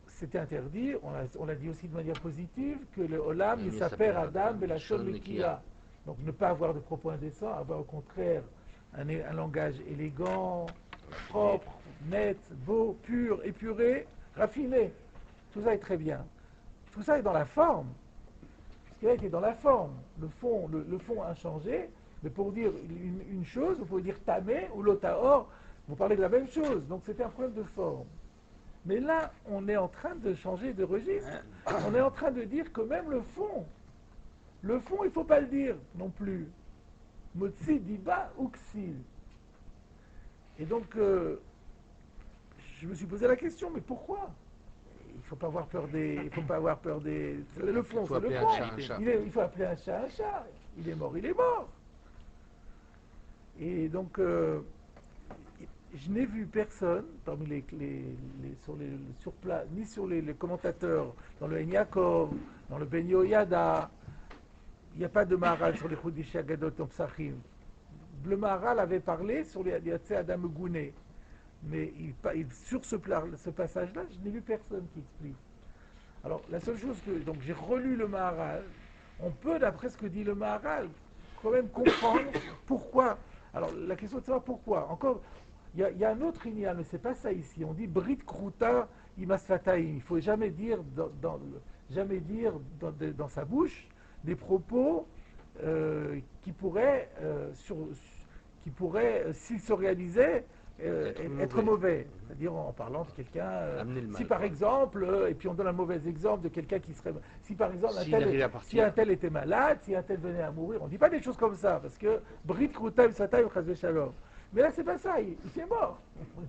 c'était interdit. On l'a dit aussi de manière positive, que le Olam, il s'appelle Adam, Belachon Mekia. Donc ne pas avoir de propos indécents, avoir au contraire un langage élégant, propre, net, beau, pur, épuré, raffiné. Tout ça est très bien. tout ça est dans la forme. Ce qui est dans la forme. Le fond a changé, mais pour dire une chose, vous pouvez dire tamé ou l'otaor, vous parlez de la même chose. Donc c'était un problème de forme. Mais là, on est en train de changer de registre. On est en train de dire que même le fond, il ne faut pas le dire non plus. Motsi diba uxil. Et donc, je me suis posé la question, mais pourquoi? Il ne faut pas avoir peur des... Il faut pas avoir peur des... Le fond, c'est le fond. Il faut appeler un chat un chat. Il est mort, il est mort. Et donc, je n'ai vu personne, parmi sur place, ni sur les commentateurs, dans le Enyakov, dans le Ben Yoyada, il n'y a pas de Maharal sur les Chodesh Agadot en Psachim. Le Maharal avait parlé sur les Yatzé Adam Gouné. Mais sur ce passage-là, je n'ai vu personne qui explique. Alors, la seule chose que... Donc, j'ai relu le Maharal. On peut, d'après ce que dit le Maharal, quand même comprendre pourquoi. Alors, la question est de savoir pourquoi. Encore, il y a un autre inyan, mais c'est pas ça ici. On dit Brit Kruta Imasfataim. Il ne faut jamais dire dans sa bouche des propos qui pourraient, s'ils se réalisaient, être mauvais. C'est-à-dire en parlant de quelqu'un... si par exemple, et puis on donne un mauvais exemple de quelqu'un qui serait... Si par exemple, si un tel était malade, si un tel venait à mourir, on ne dit pas des choses comme ça, parce que Brit Kruta Imasfataim Chazve Shalom. Mais là, c'est pas ça, il est mort.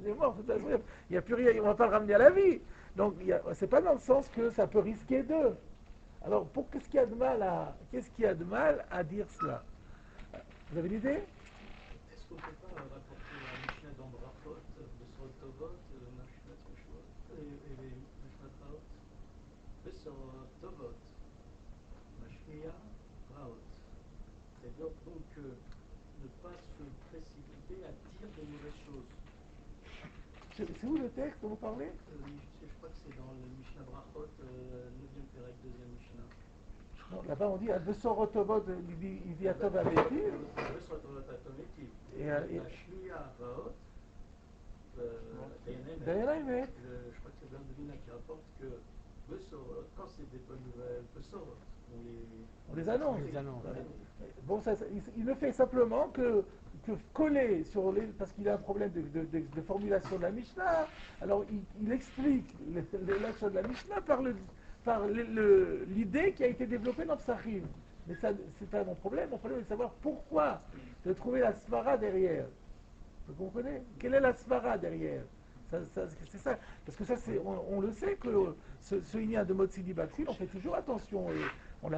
Il est mort, de toute façon, il n'y a plus rien, on ne va pas le ramener à la vie. Donc, c'est pas dans le sens que ça peut risquer d'eux. Alors, qu'est-ce qu'il y a de mal à dire cela? Vous avez une idée? Est-ce qu'on ne peut pas rapporter la Mishnah dans Brachot, Besor Tovot, Mishnah Tzushot, et Mishnah Braot? Besor Tovot, Mashmiya Braot. C'est-à-dire donc ne pas se précipiter à dire de mauvaises choses. C'est où le texte dont vous parlez? Je crois que c'est dans le Mishnah Brachot, 9e Pérec, 2e Mishnah. Non, là-bas on dit Besor Tovot, il dit Atov Ametiv. Besor Tovot Atometiv. Et Mashmiya Braot, Dayan Emet. Je crois que c'est Bernardina qui rapporte que Besor, quand c'est des bonnes nouvelles, Besor, on les annonce. Bon, il ne fait simplement que coller sur les... Parce qu'il a un problème de formulation de la Mishnah. Alors, il explique l'action de la Mishnah par l'idée qui a été développée dans Psachim. Mais ça, c'est pas mon problème. Mon problème est de savoir pourquoi, de trouver la svara derrière. Vous comprenez? Quelle est la svara derrière? C'est ça. Parce que ça, on le sait que ce inyan de Motsidi Baksil, on fait toujours attention. Et on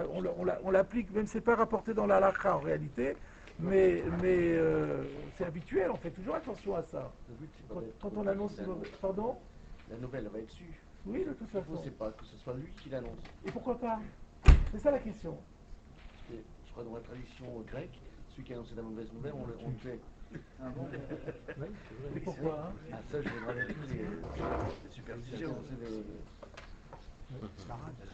l'applique, même si ce n'est pas rapporté dans la halakha en réalité, mais c'est habituel, on fait toujours attention à ça. Quand on annonce... Pardon? La nouvelle va être dessus. Oui, de toute façon. C'est pas que ce soit lui qui l'annonce. Et pourquoi pas? C'est ça la question. Je crois dans la tradition grecque, celui qui a annoncé la mauvaise nouvelle, on le fait. Ah bon? Et pourquoi hein? Ah ça, je vais voir avec tous les superstitions.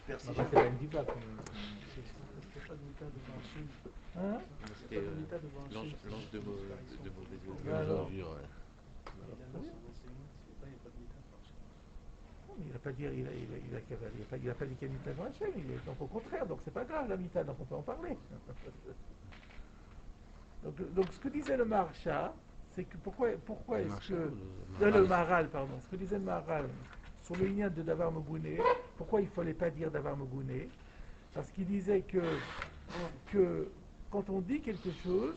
C'est pas une diva. C'est pas de l'état de Banshim. Hein? C'était l'ange de mauvaise augure. Il n'a pas dit qu'il y a Mita dans Hachem, donc au contraire, donc c'est pas grave la Mita, donc on peut en parler. donc ce que disait le Maharsha, c'est que pourquoi est-ce que... le Maharal, pardon, ce que disait le Maharal sur le lien de Davar Megouné, pourquoi il ne fallait pas dire Davar Megouné? Parce qu'il disait que quand on dit quelque chose,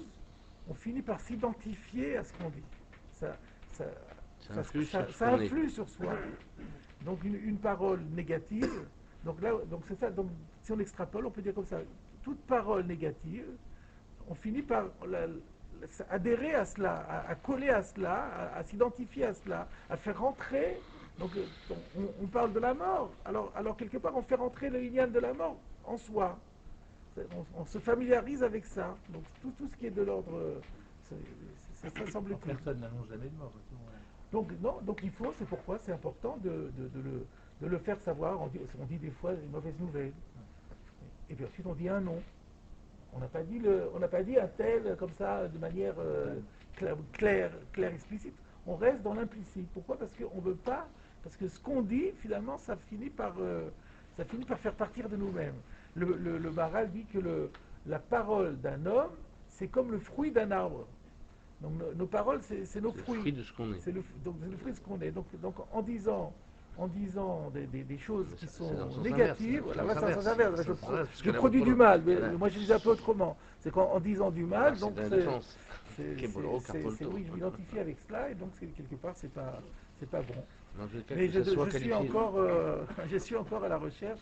on finit par s'identifier à ce qu'on dit. Ça influe sur soi. Donc une parole négative, donc c'est ça, donc si on extrapole, on peut dire comme ça, toute parole négative, on finit par adhérer à cela, à coller à cela, à s'identifier à cela, à faire rentrer, donc on parle de la mort, alors quelque part on fait rentrer le lien de la mort en soi, on se familiarise avec ça, donc tout ce qui est de l'ordre, ça semble plus. Personne n'annonce jamais de mort. Donc il faut, c'est pourquoi c'est important de le faire savoir. On dit des fois une mauvaise nouvelle. Et puis ensuite on dit un nom. On n'a pas dit un tel comme ça de manière claire, explicite. On reste dans l'implicite. Pourquoi? Parce qu'on ne veut pas, parce que ce qu'on dit finalement ça finit par ça finit par faire partir de nous-mêmes. Le Maharal dit que la parole d'un homme, c'est comme le fruit d'un arbre. Donc nos paroles, c'est nos fruits. Le fruit de ce qu'on est. C'est le fruit de ce qu'on est. Donc en disant des choses qui sont négatives, c'est là, le ça sens s'inverse. inverse. Je produis du mal, mais moi je dis un peu autrement. C'est qu'en disant du mal, donc c'est de la défense. oui, je m'identifie avec cela, et donc quelque part, c'est pas bon. Dans tous les cas, Mais que ça soit qualifié, je suis encore à la recherche.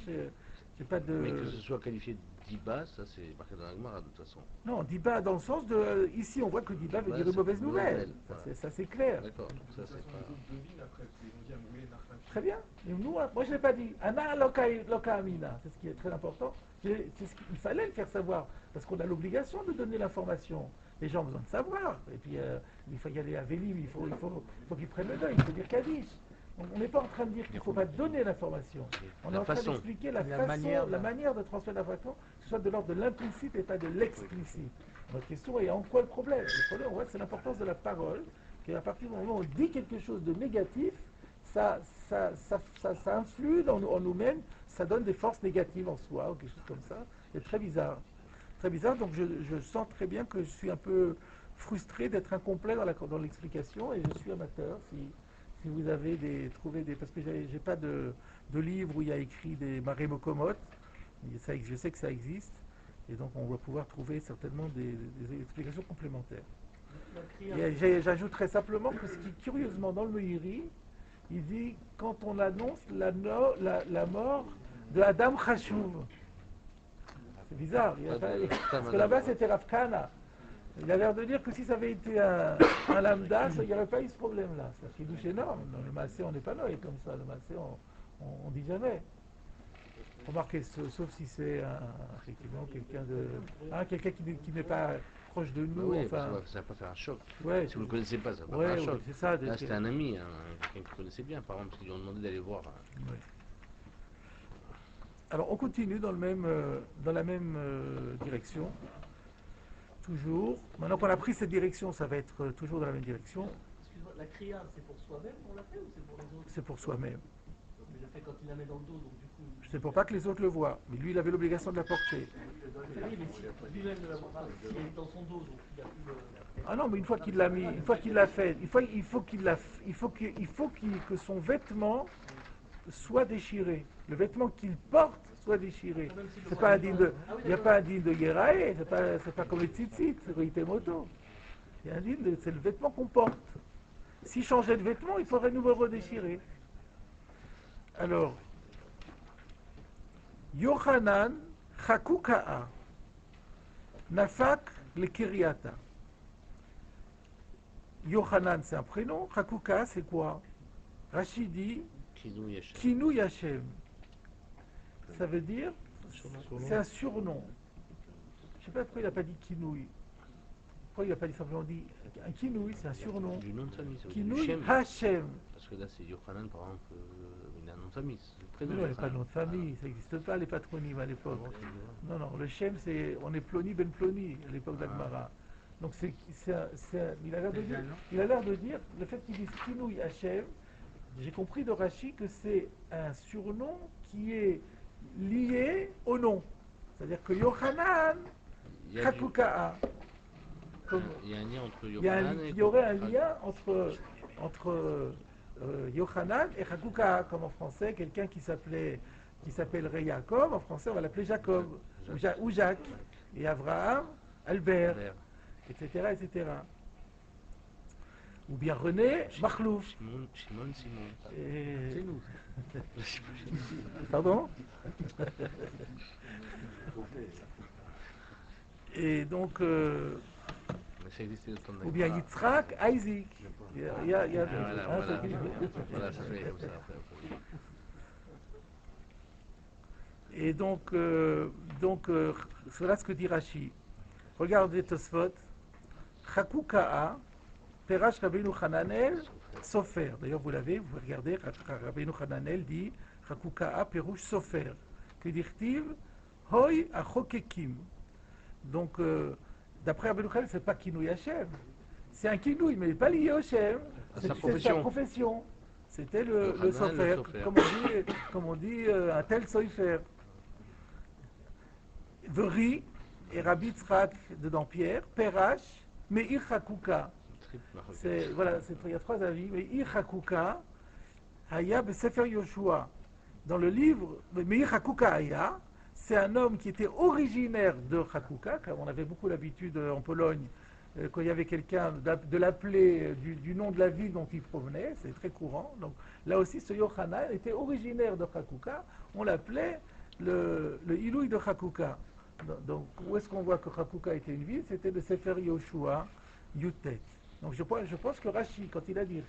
J'ai pas de. mais que ce soit qualifié d'Iba, ça c'est marqué dans la Gemara de toute façon. Non, Diba dans le sens de. Ici, on voit que Diba veut dire une mauvaise nouvelle. Voilà. Ça c'est clair. D'accord, donc ça c'est pas. Très bien. Et nous, moi je ne l'ai pas dit. Ana loka amina. C'est ce qui est très important. Il fallait le faire savoir. Parce qu'on a l'obligation de donner l'information. Les gens ont besoin de savoir. Et puis, il faut y aller à Vélim, il faut qu'ils prennent le deuil, il faut dire Kaddish. On n'est pas en train de dire qu'il ne faut pas donner l'information. On est en train d'expliquer la manière de transmettre l'information, que ce soit de l'ordre de l'implicite et pas de l'explicite. Notre question est en quoi le problème? Le problème, on voit, c'est l'importance de la parole, qu'à partir du moment où on dit quelque chose de négatif, ça influe en nous-mêmes, ça donne des forces négatives en soi, ou quelque chose comme ça. C'est très bizarre. Très bizarre, donc je sens très bien que je suis un peu frustré d'être incomplet dans l'explication, et je suis amateur. Si vous avez trouvé des... Parce que j'ai pas de livre où il y a écrit des marées mokomotes, je sais que ça existe, et donc on va pouvoir trouver certainement des explications complémentaires. Et j'ajouterais simplement que ce qui, curieusement, dans le Meiri, il dit quand on annonce la mort de Adam Chashuv. C'est bizarre, parce que là-bas c'était Rav Kahana. Il a l'air de dire que si ça avait été un lambda, il n'y aurait pas eu ce problème-là. C'est un chidouche énorme. Dans le Maasé, on n'est pas noyé comme ça. Le Maasé, on dit jamais. Remarquez, sauf si c'est effectivement quelqu'un qui n'est pas proche de nous. Oui, enfin, ça va pas faire un choc. Ouais, si vous ne le connaissez pas, ça va pas faire un choc. C'est ça, là, c'était un ami, quelqu'un que vous connaissez bien, par exemple, parce qu'ils lui ont demandé d'aller voir. Ouais. Alors, on continue dans la même direction. Toujours. Maintenant qu'on a pris cette direction, ça va être toujours dans la même direction. Excuse-moi, la kriya, c'est pour soi-même qu'on l'a fait ou c'est pour les autres? C'est pour soi-même. Donc il l'a fait quand il la met dans le dos, donc du coup... C'est pour pas que les autres le voient. Mais lui, il avait l'obligation de la porter. Oui, mais si lui-même ne la voit pas, si elle est dans son dos, donc il a plus le... Ah non, mais une fois qu'il l'a mis, une fois qu'il l'a fait, il faut que son vêtement soit déchiré. Le vêtement qu'il porte soit déchiré. C'est pas un digne de, il n'y a pas un digne de Yerae, c'est pas comme les tzitzit, c'est moto. Il y a un digne c'est le vêtement qu'on porte. S'il changeait de vêtement, il faudrait nous redéchirer. Alors, Yochanan Chakuka'a Nafak le Kiriata. Yochanan, c'est un prénom. Chakuka'a, c'est quoi? Rachid dit Kinu Yashem. Ça veut dire, c'est un surnom. Je ne sais pas pourquoi il n'a pas dit Kinouï. Pourquoi il n'a pas dit simplement dit un Kinouï, c'est un surnom. Du nom de famille, ça veut Kinouï dire Hashem. Parce que là, c'est Yochanan, par exemple, il a un nom de famille. C'est le prénom. Non, il n'y a pas de nom de famille, ça n'existe pas les patronymes à l'époque. Non, le Shem, on est Ploni Ben Ploni à l'époque d'Agmara. Donc il a l'air de dire, le fait qu'il dise Kinouï Hashem, j'ai compris de Rashi que c'est un surnom qui est lié au nom. C'est-à-dire que Yochanan, Chakuka'a. Il y a un lien entre Yochanan et... Il y aurait un lien entre Yochanan et Chakuka'a, comme en français, quelqu'un qui s'appellerait Jacob, en français on va l'appeler Jacob, ou Jacques, et Abraham, Albert, etc., etc. Ou bien René, Makhlouf. Simon. C'est nous. Pardon? Et donc, ou bien Yitzhak, Isaac. Voilà, ça fait comme ça. Et donc, voilà ce que dit Rashi. Regardez Tosfot. Chakuka'a. Perash Rabbeinu Hananel Sofer. D'ailleurs, vous regardez, Rabbeinu Hananel dit Chakuka'a Perush Sofer. Que dit-il? Hoy Achokekim. Donc, d'après Rabbeinu Hananel, c'est pas Kinouï Hashem. C'est un Kinouï, mais pas lié au Hashem. C'est sa profession. C'était le sofer, comme on dit un tel sofer. Veri et Rabbi Tzrak dedans Pierre, Perash, Meir Hakuka. Voilà, il y a 3 avis. Meir Hakuka, Haya Besefer Yoshua. Dans le livre, Meir Hakuka Haya, c'est un homme qui était originaire de Hakuka, car on avait beaucoup l'habitude en Pologne, quand il y avait quelqu'un, de l'appeler du nom de la ville dont il provenait, c'est très courant. Donc là aussi, ce Yochanan était originaire de Hakuka, on l'appelait le Ilouï de Hakuka. Donc, où est-ce qu'on voit que Hakuka était une ville? C'était le Sefer Yoshua, Yutet. Donc, je pense que Rashi, quand il a dit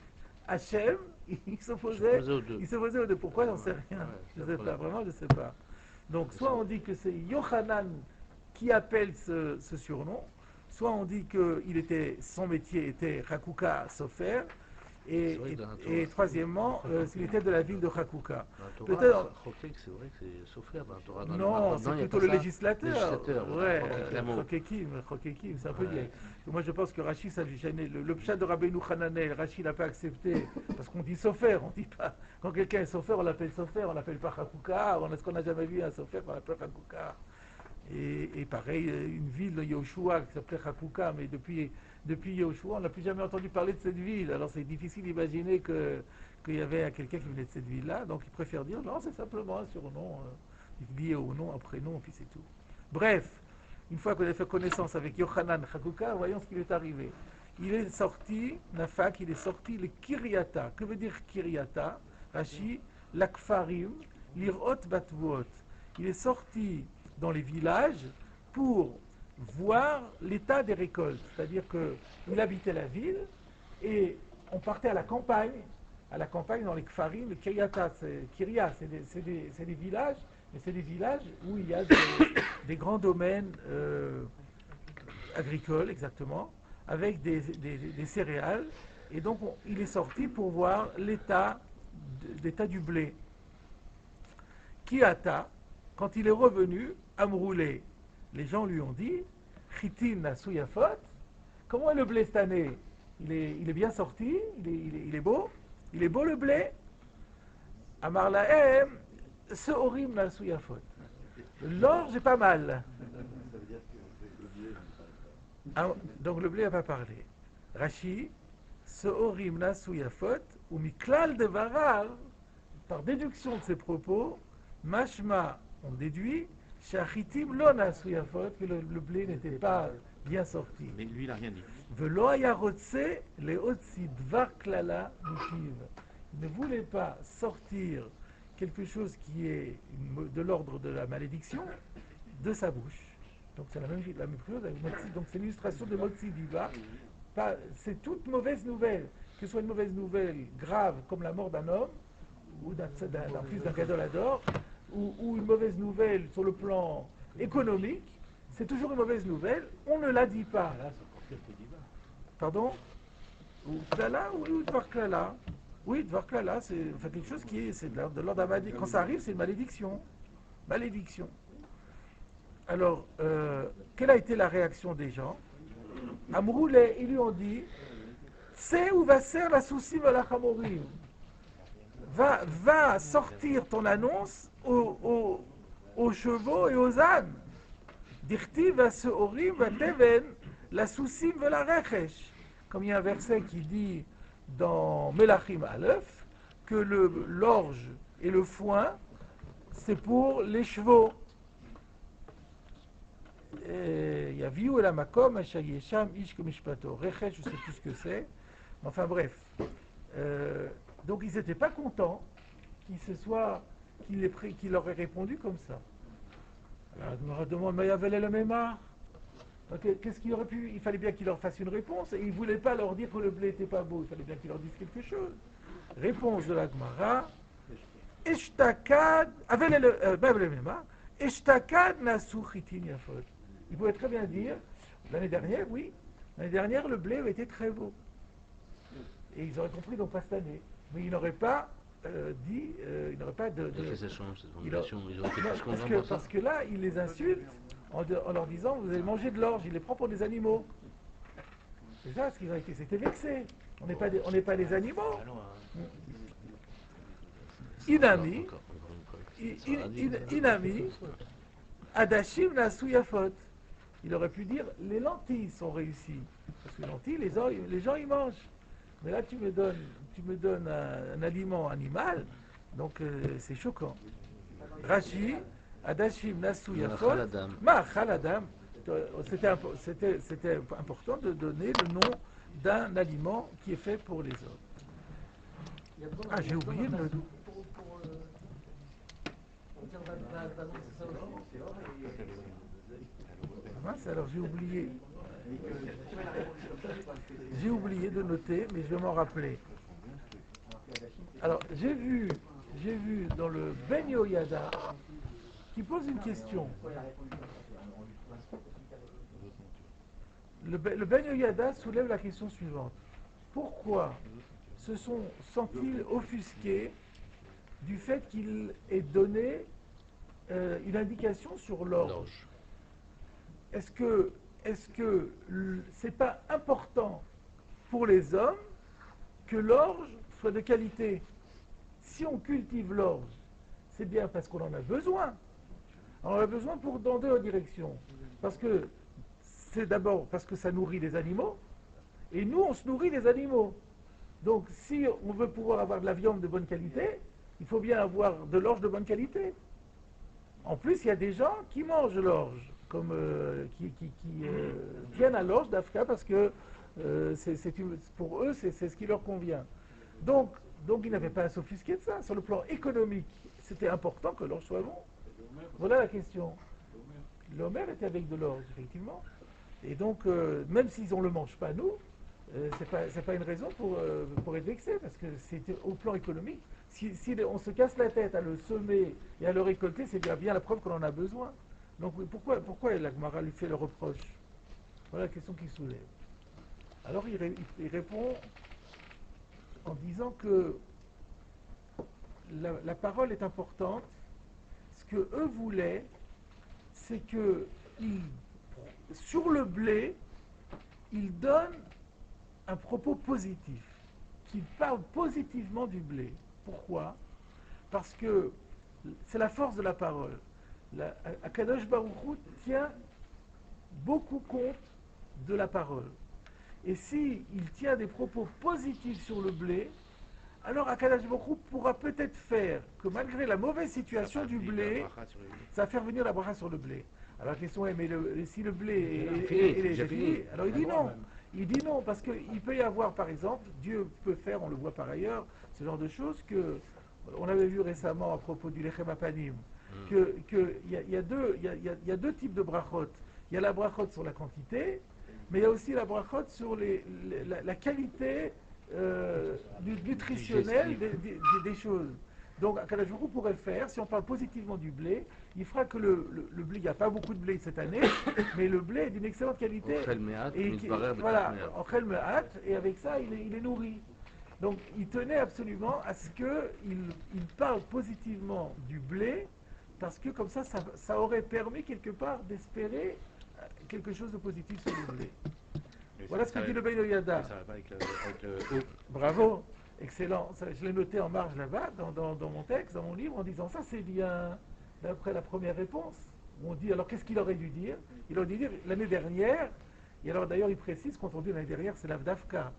Hachem, il s'opposait aux deux. Pourquoi? J'en sais rien. Je ne sais pas, vraiment, je ne sais pas. Donc, soit on dit que c'est Yochanan qui appelle ce surnom, soit on dit que son métier était Hakuka Sofer, et troisièmement, s'il était de la ville de Hakuka. Peut-être. C'est vrai que c'est Sofer dans la Torah. Non, c'est plutôt le législateur. Ouais, Chokekim, c'est un peu lié. Moi, je pense que Rashi, ça lui gênait. Le pshat de Rabbeinu Hananel, Rashi n'a pas accepté, parce qu'on dit Sofer, on dit pas. Quand quelqu'un est Sofer, on l'appelle Sofer, on l'appelle pas Hakuka. Est-ce qu'on n'a jamais vu un Sofer, on l'appelle Hakuka? Et pareil, une ville de Yoshua qui s'appelait Hakuka, mais depuis Yoshua, on n'a plus jamais entendu parler de cette ville. Alors c'est difficile d'imaginer qu'il y avait quelqu'un qui venait de cette ville-là, donc il préfère dire non, c'est simplement un surnom lié au nom, un prénom, puis c'est tout. Bref, une fois qu'on a fait connaissance avec Yochanan Hakuka, voyons ce qui lui est arrivé. Il est sorti, Nafak, il est sorti le Kiryata. Que veut dire Kiryata? Rashi, l'Akfarim, l'Irot Batvuot. Il est sorti dans les villages pour voir l'état des récoltes. C'est-à-dire qu'il habitait la ville et on partait à la campagne dans les Kfarim, le Kiryata, c'est des villages, mais c'est des villages où il y a des grands domaines agricoles, exactement, avec des céréales. Et donc il est sorti pour voir l'état du blé. Kiryata, quand il est revenu, Amroulé, les gens lui ont dit, Chitin Asuyafot, comment est le blé cette année? Il est bien sorti, il est beau le blé. Amar Lahem, Seorim Asuyafot. L'orge est pas mal. Donc le blé n'a pas parlé. Rashi, Seorim Asuyafot, ou Miklal de Varar, par déduction de ses propos, Mashma, on déduit, Shachitim lona souyafot, que le blé n'était pas bien sorti. Mais lui, il n'a rien dit. Velo ayarotse le otsi dvar klala mutiv. Il ne voulait pas sortir quelque chose qui est de l'ordre de la malédiction de sa bouche. Donc c'est la même chose avec Motzi. Donc c'est l'illustration de Motzi Diva. C'est toute mauvaise nouvelle, que ce soit une mauvaise nouvelle grave comme la mort d'un homme ou d'un fils d'un gadolador, ou une mauvaise nouvelle sur le plan économique, c'est toujours une mauvaise nouvelle, on ne la dit pas. Pardon? Ou Klala ou Dvar Klala? Oui, Dvar Klala, c'est quelque chose c'est de l'ordre de la malédiction. Quand ça arrive, c'est une malédiction. Malédiction. Alors, quelle a été la réaction des gens? Amroulé, ils lui ont dit, c'est où va ser la souci la chamorim. Va sortir ton annonce aux chevaux et aux ânes. Dirti va se orim va teven la soucim ve la rechesh. Comme il y a un verset qui dit dans Melachim Aleph que l'orge et le foin c'est pour les chevaux. Il y a viu et la makom ashayesham ish kemishpato. Rechesh, je ne sais plus ce que c'est. Enfin bref. Donc ils n'étaient pas contents qu'il leur ait répondu comme ça. Alors je me demande, mais il y avait le mémar. Qu'est-ce qu'il aurait pu? Il fallait bien qu'il leur fasse une réponse. Et il ne voulait pas leur dire que le blé n'était pas beau. Il fallait bien qu'il leur dise quelque chose. Réponse de la Gemara. Eshtakad, avait le mémar. Eshtakad nasu chitin yafot. Il pouvait très bien dire, l'année dernière, le blé avait été très beau. Et ils auraient compris, donc pas cette année. Mais ils n'auraient pas dit, ils n'auraient pas de... Qu'est-ce que ça change, cette formulation? Ils auraient été plus contents parce que là, ils les insultent en leur disant, vous allez manger de l'orge, il les prend pour des animaux. C'est ça ce qu'ils ont été, c'était vexé. On n'est pas des animaux. Inami, Inami, Adashim Nasu Yafot. Il aurait pu dire les lentilles sont réussies. Parce que les lentilles, les gens y mangent. Mais là, tu me donnes un aliment animal, donc c'est choquant. Rashi, Adashim Nasu Yafot, Ma'achal Adam. C'était important de donner le nom d'un aliment qui est fait pour les hommes. Ah, j'ai oublié de le... Mince, alors j'ai oublié de noter, mais je vais m'en rappeler. Alors, j'ai vu dans le Ben Yoyada qui pose une question. Le Ben Yoyada soulève la question suivante. Pourquoi se sont-ils offusqués du fait qu'il ait donné une indication sur l'orge? Est-ce que c'est pas important pour les hommes que l'orge soit de qualité? Si on cultive l'orge, c'est bien parce qu'on en a besoin. On en a besoin dans deux directions. Parce que c'est d'abord parce que ça nourrit les animaux, et nous on se nourrit des animaux. Donc si on veut pouvoir avoir de la viande de bonne qualité, il faut bien avoir de l'orge de bonne qualité. En plus, il y a des gens qui mangent l'orge, comme qui tiennent à l'orge d'Afka parce que pour eux, c'est ce qui leur convient. Donc ils n'avaient pas à s'offusquer de ça. Sur le plan économique, c'était important que l'orge soit bon. Voilà la question. L'Omer était avec de l'orge, effectivement. Et donc, même s'ils ne le mangent pas, nous, c'est pas une raison pour être vexé, parce que c'était au plan économique. Si on se casse la tête à le semer et à le récolter, c'est bien la preuve qu'on en a besoin. Donc pourquoi la Gemara lui fait le reproche? Voilà la question qu'il soulève. Alors il répond en disant que la parole est importante. Ce que eux voulaient, c'est que sur le blé, ils donnent un propos positif, qu'ils parlent positivement du blé. Pourquoi? Parce que c'est la force de la parole. Akadosh Baruch Hu tient beaucoup compte de la parole. Et s'il tient des propos positifs sur le blé, alors Akadosh Baruch Hu pourra peut-être faire que malgré la mauvaise situation du blé, ça va faire venir la bracha sur le blé. Alors la question est, mais si le blé est fini, alors il dit non. Il dit non, parce qu'il peut y avoir, par exemple, Dieu peut faire, on le voit par ailleurs, ce genre de choses on avait vu récemment à propos du Lechem Apanim, qu'il y a deux types de brachot. Il y a la brachot sur la quantité, mais il y a aussi la brachot sur la qualité nutritionnelle des choses. Donc, Akadosh Baruch Hu pourrait faire, si on parle positivement du blé, il fera que le blé, il n'y a pas beaucoup de blé cette année, mais le blé est d'une excellente qualité. Et avec ça, il est nourri. Donc, il tenait absolument à ce qu'il parle positivement du blé, parce que comme ça aurait permis quelque part d'espérer quelque chose de positif sur le blé. Voilà ce que dit le Ben Yoyada. Ça va pas avec le Bravo, excellent. Je l'ai noté en marge là-bas, dans mon texte, dans mon livre, en disant ça, c'est bien d'après la première réponse. On dit, alors qu'est-ce qu'il aurait dû dire? Il aurait dû dire l'année dernière, et alors d'ailleurs il précise, quand on dit l'année dernière, c'est l'Avdavka.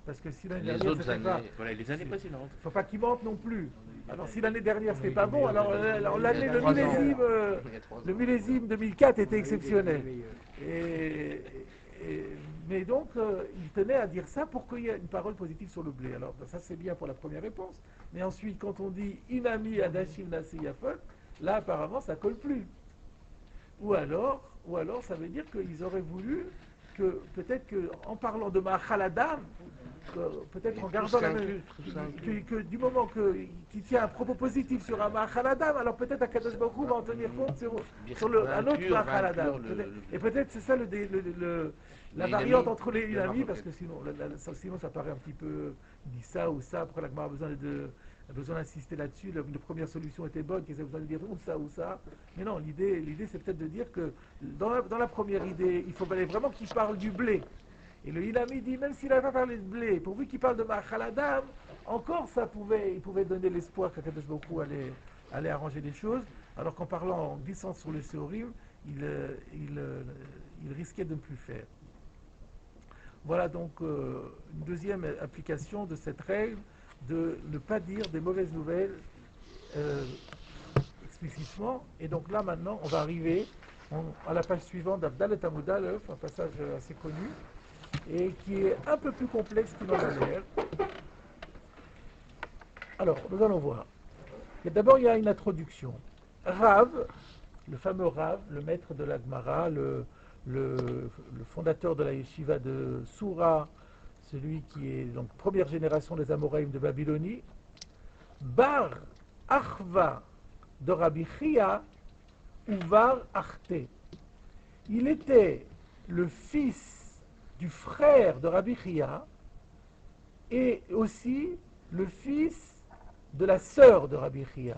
Parce que si l'année dernière, c'était pas... Voilà, les années précédentes. Il ne faut pas qu'il mente non plus. Alors si l'année dernière, c'était pas bon, alors le millésime 2004 était exceptionnel. Mais donc, il tenait à dire ça pour qu'il y ait une parole positive sur le blé. Alors, ça, c'est bien pour la première réponse. Mais ensuite, quand on dit « Inami adashim nasi yafot », là, apparemment, ça colle plus. Ou alors, ça veut dire qu'ils auraient voulu que, peut-être qu'en parlant de Ma'achal Adam, peut-être en gardant que du moment qu'il tient un propos positif sur un Ma'achal Adam, alors peut-être Akadosh Baruch Hu va en tenir compte sur un autre Ma'achal Adam. Et peut-être c'est ça la variante entre les Inami, parce que sinon ça paraît un petit peu, il dit ça ou ça, après la Gemara a besoin d'insister là-dessus. La première solution était bonne, qu'ils avaient besoin de dire ou ça. Mais non, l'idée c'est peut-être de dire que dans la première idée, il fallait vraiment qu'il parle du blé. Et le Ilami dit, même s'il n'avait pas parlé de blé, pourvu qu'il parle de Ma'achal Adam, encore il pouvait donner l'espoir qu'Akadosh Baruch Hu allait arranger les choses, alors qu'en parlant, en glissant sur les Séorim, il risquait de ne plus faire. Voilà donc une deuxième application de cette règle de ne pas dire des mauvaises nouvelles explicitement. Et donc là maintenant, on va arriver à la page suivante d'Abdal et Amud Aleph, un passage assez connu, et qui est un peu plus complexe qu'il n'en a l'air. Alors, nous allons voir. D'abord, il y a une introduction. Rav, le fameux Rav, le maître de la Gemara, le fondateur de la yeshiva de Soura, celui qui est donc première génération des Amoraïm de Babylonie, Bar Achva de Rabbi Chia ou Bar Achte. Il était le fils du frère de Rabbi Chia et aussi le fils de la sœur de Rabbi Chia.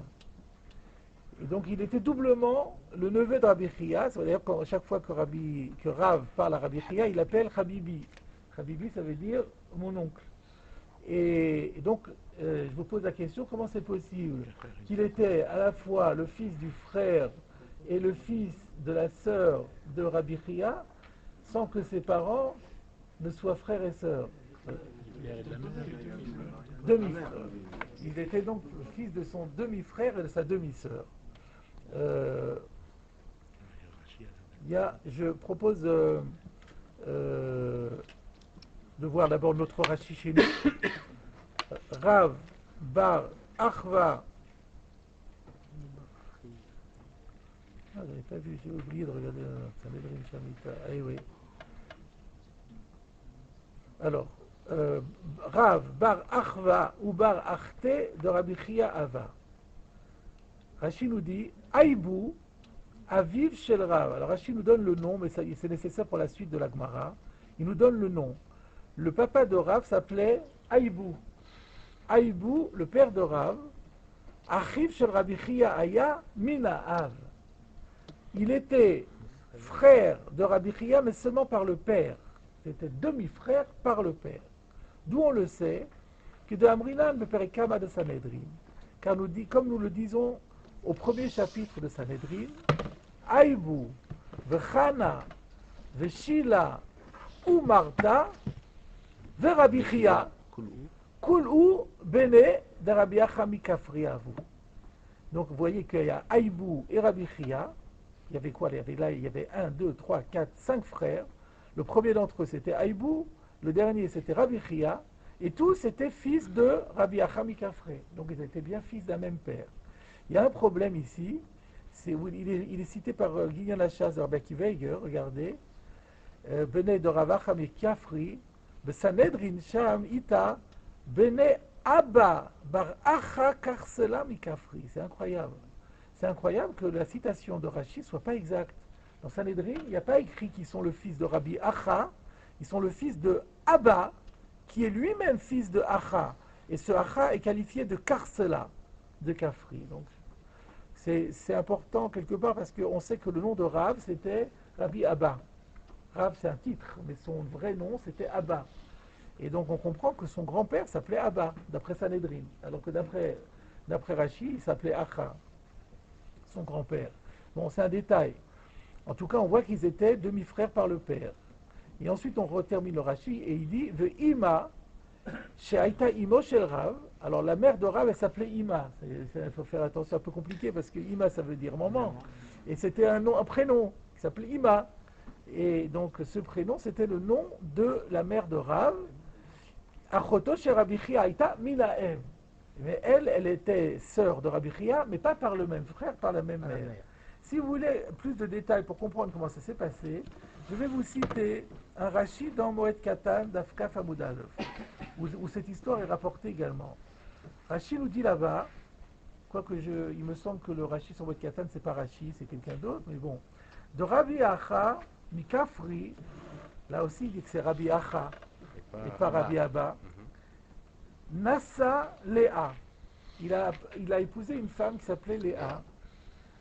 Et donc il était doublement le neveu de Rabbi Chia. C'est-à-dire qu'à chaque fois que Rav parle à Rabbi Chia, il l'appelle Habibi. Habibi, ça veut dire mon oncle. Et donc je vous pose la question, comment c'est possible qu'il était à la fois le fils du frère et le fils de la sœur de Rabbi Chia sans que ses parents ne soient frères et sœurs? Demi-frère. Il était donc le fils de son demi-frère et de sa demi-sœur. Je propose de voir d'abord notre Rashi chez nous. Rav Bar Achva. Ah, j'avais pas vu, j'ai oublié de regarder Sanhedrin Shamita. Ah oui. Alors, Rav Bar Achva ou Bar Achte de Rabbi Chia Ava. Rashi nous dit Aïbou, Aviv Shel Rav. Alors Rashi nous donne le nom, mais c'est nécessaire pour la suite de la Gemara. Il nous donne le nom. Le papa de Rav s'appelait Aïbou. Aïbou, le père de Rav, Achiv Shel Rabbi Chia Aya Mina Av. Il était frère de Rabbi Chia, mais seulement par le père. C'était demi-frère par le père. D'où on le sait que de Amrinan le père Kama de Sanhedrin. Car comme nous le disons au premier chapitre de Sanhedrin, Aïbou, Vechana, Veshila, ou Marta, Rabbi Chia, Kul'u Bene de Rabbi Acha Mikafri Avu. Donc vous voyez qu'il y a Aïbou et Rabbi Chia. Il y avait quoi? Il y avait 1, 2, 3, 4, 5 frères. Le premier d'entre eux c'était Aïbou, le dernier c'était Rabbi Chia, et tous étaient fils de Rabbi Acha Mikafri. Donc ils étaient bien fils d'un même père. Il y a un problème ici, il est cité par Guignan Lachaz de Rabbi Akiva Eiger, regardez, Bene de Rabbi Acha Mikafri, Besanedrin Sham Ita, Bene Abba Bar Acha Karsela Mikafri. C'est incroyable. C'est incroyable que la citation de Rashi ne soit pas exacte. Dans Sanhedrin, il n'y a pas écrit qu'ils sont le fils de Rabbi Acha, ils sont le fils de Abba, qui est lui-même fils de Acha. Et ce Acha est qualifié de Karsela, de Kafri. Donc c'est important quelque part parce qu'on sait que le nom de Rav c'était Rabbi Abba. Rav c'est un titre, mais son vrai nom c'était Abba. Et donc on comprend que son grand-père s'appelait Abba, d'après Sanhedrin, alors que d'après Rashi, il s'appelait Acha, son grand-père. Bon, c'est un détail. En tout cas, on voit qu'ils étaient demi-frères par le père. Et ensuite, on termine le Rashi et il dit Ve Ima, She'aita Imo Shel Rav. Alors, la mère de Rav, elle s'appelait Ima. Il faut faire attention, c'est un peu compliqué parce que Ima, ça veut dire maman. Et c'était un prénom qui s'appelait Ima. Et donc, ce prénom, c'était le nom de la mère de Rav. Achoto Shel Rabbi Chia Aita Minaem. Mais elle était sœur de Rabbi Chia, mais pas par le même frère, par la même mère. Si vous voulez plus de détails pour comprendre comment ça s'est passé, je vais vous citer un Rashi dans Moed Katan d'Afkaf Amud Aleph, où cette histoire est rapportée également. Rashi nous dit là-bas, quoique il me semble que le Rashi sur Moed Katan, c'est pas Rashi, c'est quelqu'un d'autre, mais bon. De Rabbi Acha, Mikafri, là aussi il dit que c'est Rabbi Acha, et pas Rabbi Abba. Nassa Léa, il a épousé une femme qui s'appelait Léa.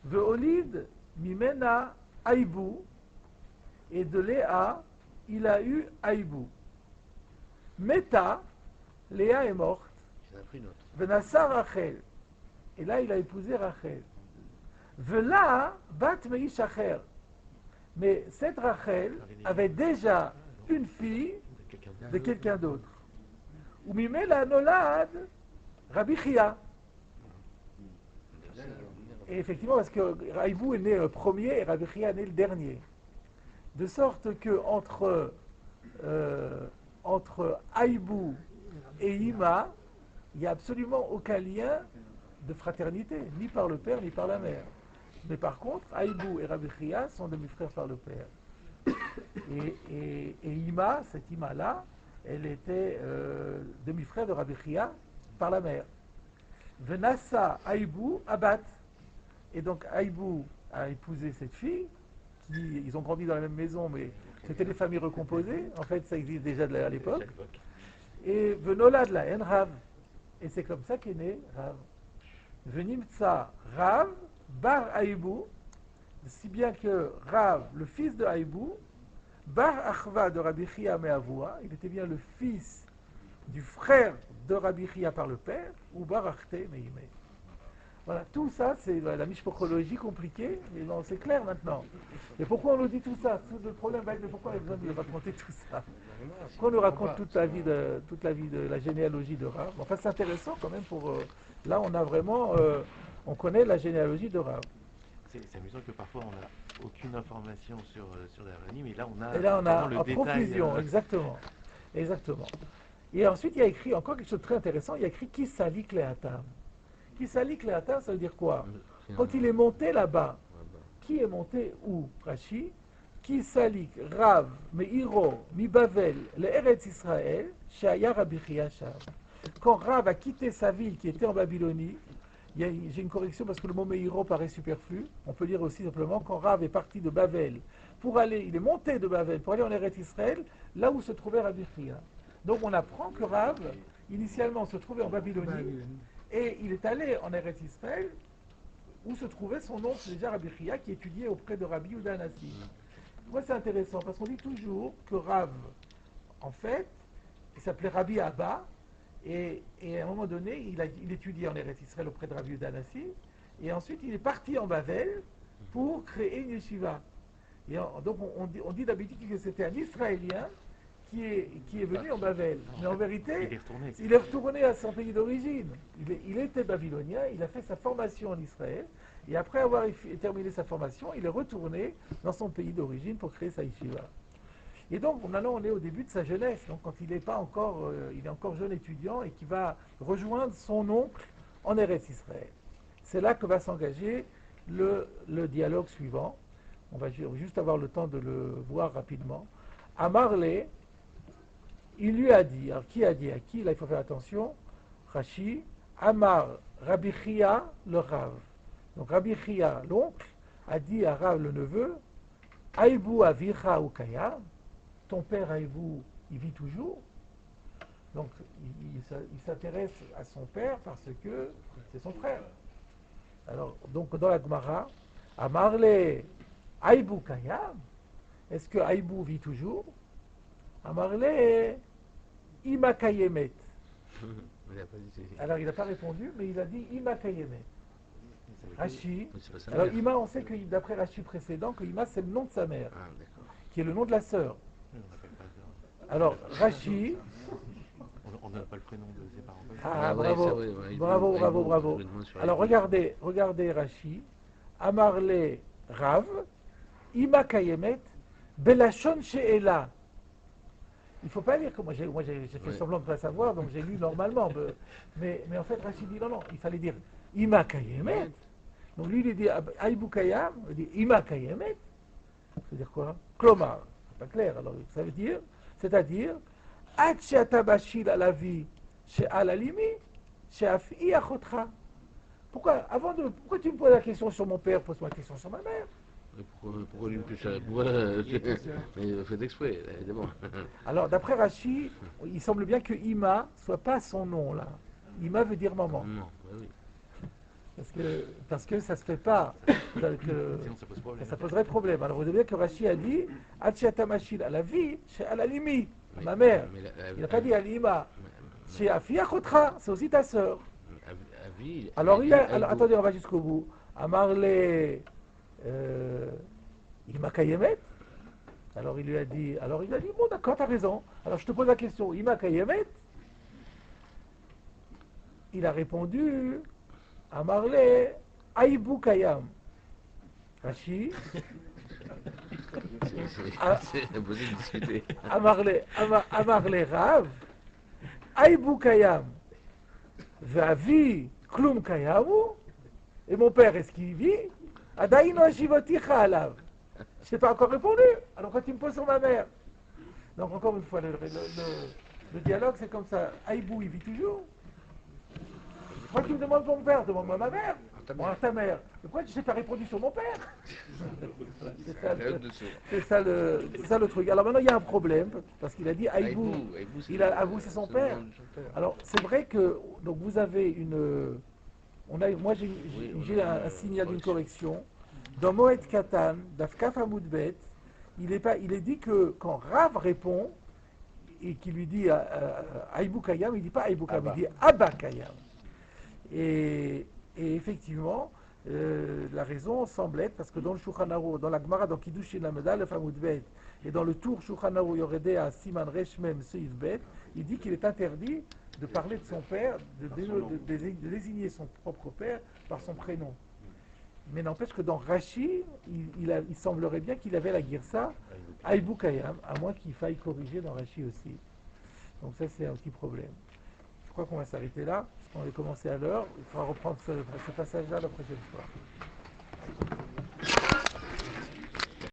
Veolid Mimena Aïbou, et de Léa il a eu Aïbou. Meta, Léa est morte. Il en a pris une autre. Venassa Rachel. Et là, il a épousé Rachel. Vela, bat meish acher. Mais cette Rachel avait déjà une fille de quelqu'un d'autre. Ou mimela nolad Rabbi Chia. Et effectivement, parce que Aïbou est né le premier et Rabbi Chia est né le dernier. De sorte que entre Aïbou et Ima, il n'y a absolument aucun lien de fraternité, ni par le père, ni par la mère. Mais par contre, Aïbou et Rabbi Chia sont demi-frères par le père. Et Ima, cette Ima-là, elle était demi-frère de Rabbi Chia par la mère. Venassa Aïbou Abat. Et donc Aïbou a épousé cette fille. Ils ont grandi dans la même maison, mais c'était des familles recomposées. En fait, ça existe déjà à l'époque. Et Venola de la haine Rav. Et c'est comme ça qu'est né Rav. Venimtsa Rav Bar Aïbou, si bien que Rav, le fils de Aïbou, Bar Achva de Rabbi Chia Me'avoua, il était bien le fils du frère de Rabbi Chia par le père, ou Bar Achte Me'imé. Voilà, tout ça, c'est la mishpochologie compliquée, mais bon, c'est clair maintenant. Et pourquoi on nous dit tout ça? Tout le problème va être, mais pourquoi on a besoin de nous raconter tout ça? Pourquoi on nous raconte toute la vie de la généalogie de Rav? Enfin, c'est intéressant quand même pour... là, on a vraiment... on connaît la généalogie de Rav. C'est amusant que parfois on n'a aucune information sur la Rani, mais là on a, et là, on a le en détail. Profusion, exactement. Exactement. Et ensuite, il y a écrit encore quelque chose de très intéressant, il y a écrit Ki salik le'atam. Qui salik le'atam, ça veut dire quoi? Quand il est monté là-bas, qui est monté où? Rashi, qui salik Rav me'iro mi Bavel le Eretz Israël, she'aya Rabbi Chia sham. Quand Rav a quitté sa ville qui était en Babylonie, j'ai une correction parce que le mot me'iro paraît superflu. On peut dire aussi simplement quand Rav est parti de Bavel pour aller, il est monté de Bavel pour aller en Eretz Israël, là où se trouvait Rabbi Chia. Donc on apprend que Rav initialement se trouvait en Babylonie. Et il est allé en Eretz Israël, où se trouvait son oncle déjà Rabbi Chia, qui étudiait auprès de Rabbi Yehuda Hanassi. Pourquoi c'est intéressant? Parce qu'on dit toujours que Rav, en fait, il s'appelait Rabbi Abba, et à un moment donné, il étudiait en Eretz Israël auprès de Rabbi Yehuda Hanassi, et ensuite il est parti en Bavel pour créer une yeshiva. Et donc on dit d'habitude que c'était un Israélien qui est venu en Bavel. Mais en vérité, il est retourné à son pays d'origine. Il était babylonien, il a fait sa formation en Israël, et après avoir terminé sa formation, il est retourné dans son pays d'origine pour créer sa yeshiva. Et donc, maintenant, on est au début de sa jeunesse, donc quand il est encore jeune étudiant, et qui va rejoindre son oncle en Eretz Israël. C'est là que va s'engager le dialogue suivant. On va juste avoir le temps de le voir rapidement. Amarle, il lui a dit, alors qui a dit à qui? Là, il faut faire attention. Rashi, Amar, Rabbi Chia, le Rav. Donc Rabbi Chia, l'oncle, a dit à Rav, le neveu, Aïbou avicha ou kaya, ton père Aïbou, il vit toujours. Donc il s'intéresse à son père parce que c'est son frère. Alors, donc dans la Gemara, Amarle, Aïbou kaya, est-ce que Aïbou vit toujours? Amarle, Ima Kayemet. Alors il n'a pas répondu, mais il a dit Ima Kayemet. Rashi. Alors Ima, on sait que d'après Rashi précédent, que Ima c'est le nom de sa mère, qui est le nom de la sœur. Alors Rashi. On n'a pas le prénom de ses parents. Ah, bravo, bravo. Alors regardez Rashi. Amarle Rav, Ima Kayemet, Belashon She'ela. Il ne faut pas lire que moi j'ai fait semblant de ne pas savoir, donc j'ai lu normalement. Mais en fait, Rachid dit non, il fallait dire Ima Kayemet. Donc lui, il dit Aïbou Kayam, il dit Ima Kayemet. C'est-à-dire quoi? Klomar. C'est pas clair. Alors, ça veut dire, c'est-à-dire, Atshatabashil à la vie, chez Alalimi, chez Afi Achotra. Pourquoi tu me poses la question sur mon père, pose-moi la question sur ma mère? Pourquoi lui plus ça? Mais il fait exprès, évidemment. Alors, d'après Rashi, il semble bien que Ima soit pas son nom là. Ima veut dire maman. Non, oui. Parce que ça ne se fait pas. Sinon, ça pose problème. Ça poserait problème. Alors vous savez bien que Rashi a dit Hachiatamashil à la vie, chez Alalimi, ma mère. Il n'a pas dit Alima. Chez Afiachotra, c'est aussi ta sœur. Alors attendez, on va jusqu'au bout. Amarle Ima Kayemet. Alors il a dit, bon d'accord, t'as raison. Alors je te pose la question, Ima Kayemet. Il a répondu, Amarle Aïbou Kayam. Rashi. C'est impossible de discuter. Amarle Rav. Aïbou Kayam. Vavi Klum Kayamu. Et mon père, est-ce qu'il vit? Adaïno Ashivoticha Alav. Je n'ai pas encore répondu. Alors quand il me pose sur ma mère. Donc encore une fois, le dialogue c'est comme ça. Aïbou, il vit toujours. Moi qui me demande mon père, demande-moi ma mère. Moi ta mère. Pourquoi tu n'as pas répondu sur mon père? C'est ça le truc. Alors maintenant il y a un problème parce qu'il a dit Aïbou. Aïbou c'est son père. Alors c'est vrai que donc vous avez une. Moi j'ai un signal d'une correction. Dans Moed Katan, d'Afkaf Hamoudbet, il est dit que quand Rav répond et qu'il lui dit Aïbou Kayam, il ne dit pas Aïbou Kayam, il dit Abba Kayam. Et effectivement, la raison semble être parce que dans le Shulchan Aruch, dans la Gemara, dans Kiddushin Lameda, le Hamoudbet, et dans le tour Shulchan Aruch Yoredé à Siman Resh Mem Seif Bet, il dit qu'il est interdit de parler de son père, de désigner son propre père par son prénom. Mais n'empêche que dans Rashi, il semblerait bien qu'il avait la girsa Aïbou Kayam, à moins qu'il faille corriger dans Rashi aussi. Donc ça c'est un petit problème. Je crois qu'on va s'arrêter là, parce qu'on avait commencé à l'heure. Il faudra reprendre ce passage-là la prochaine fois.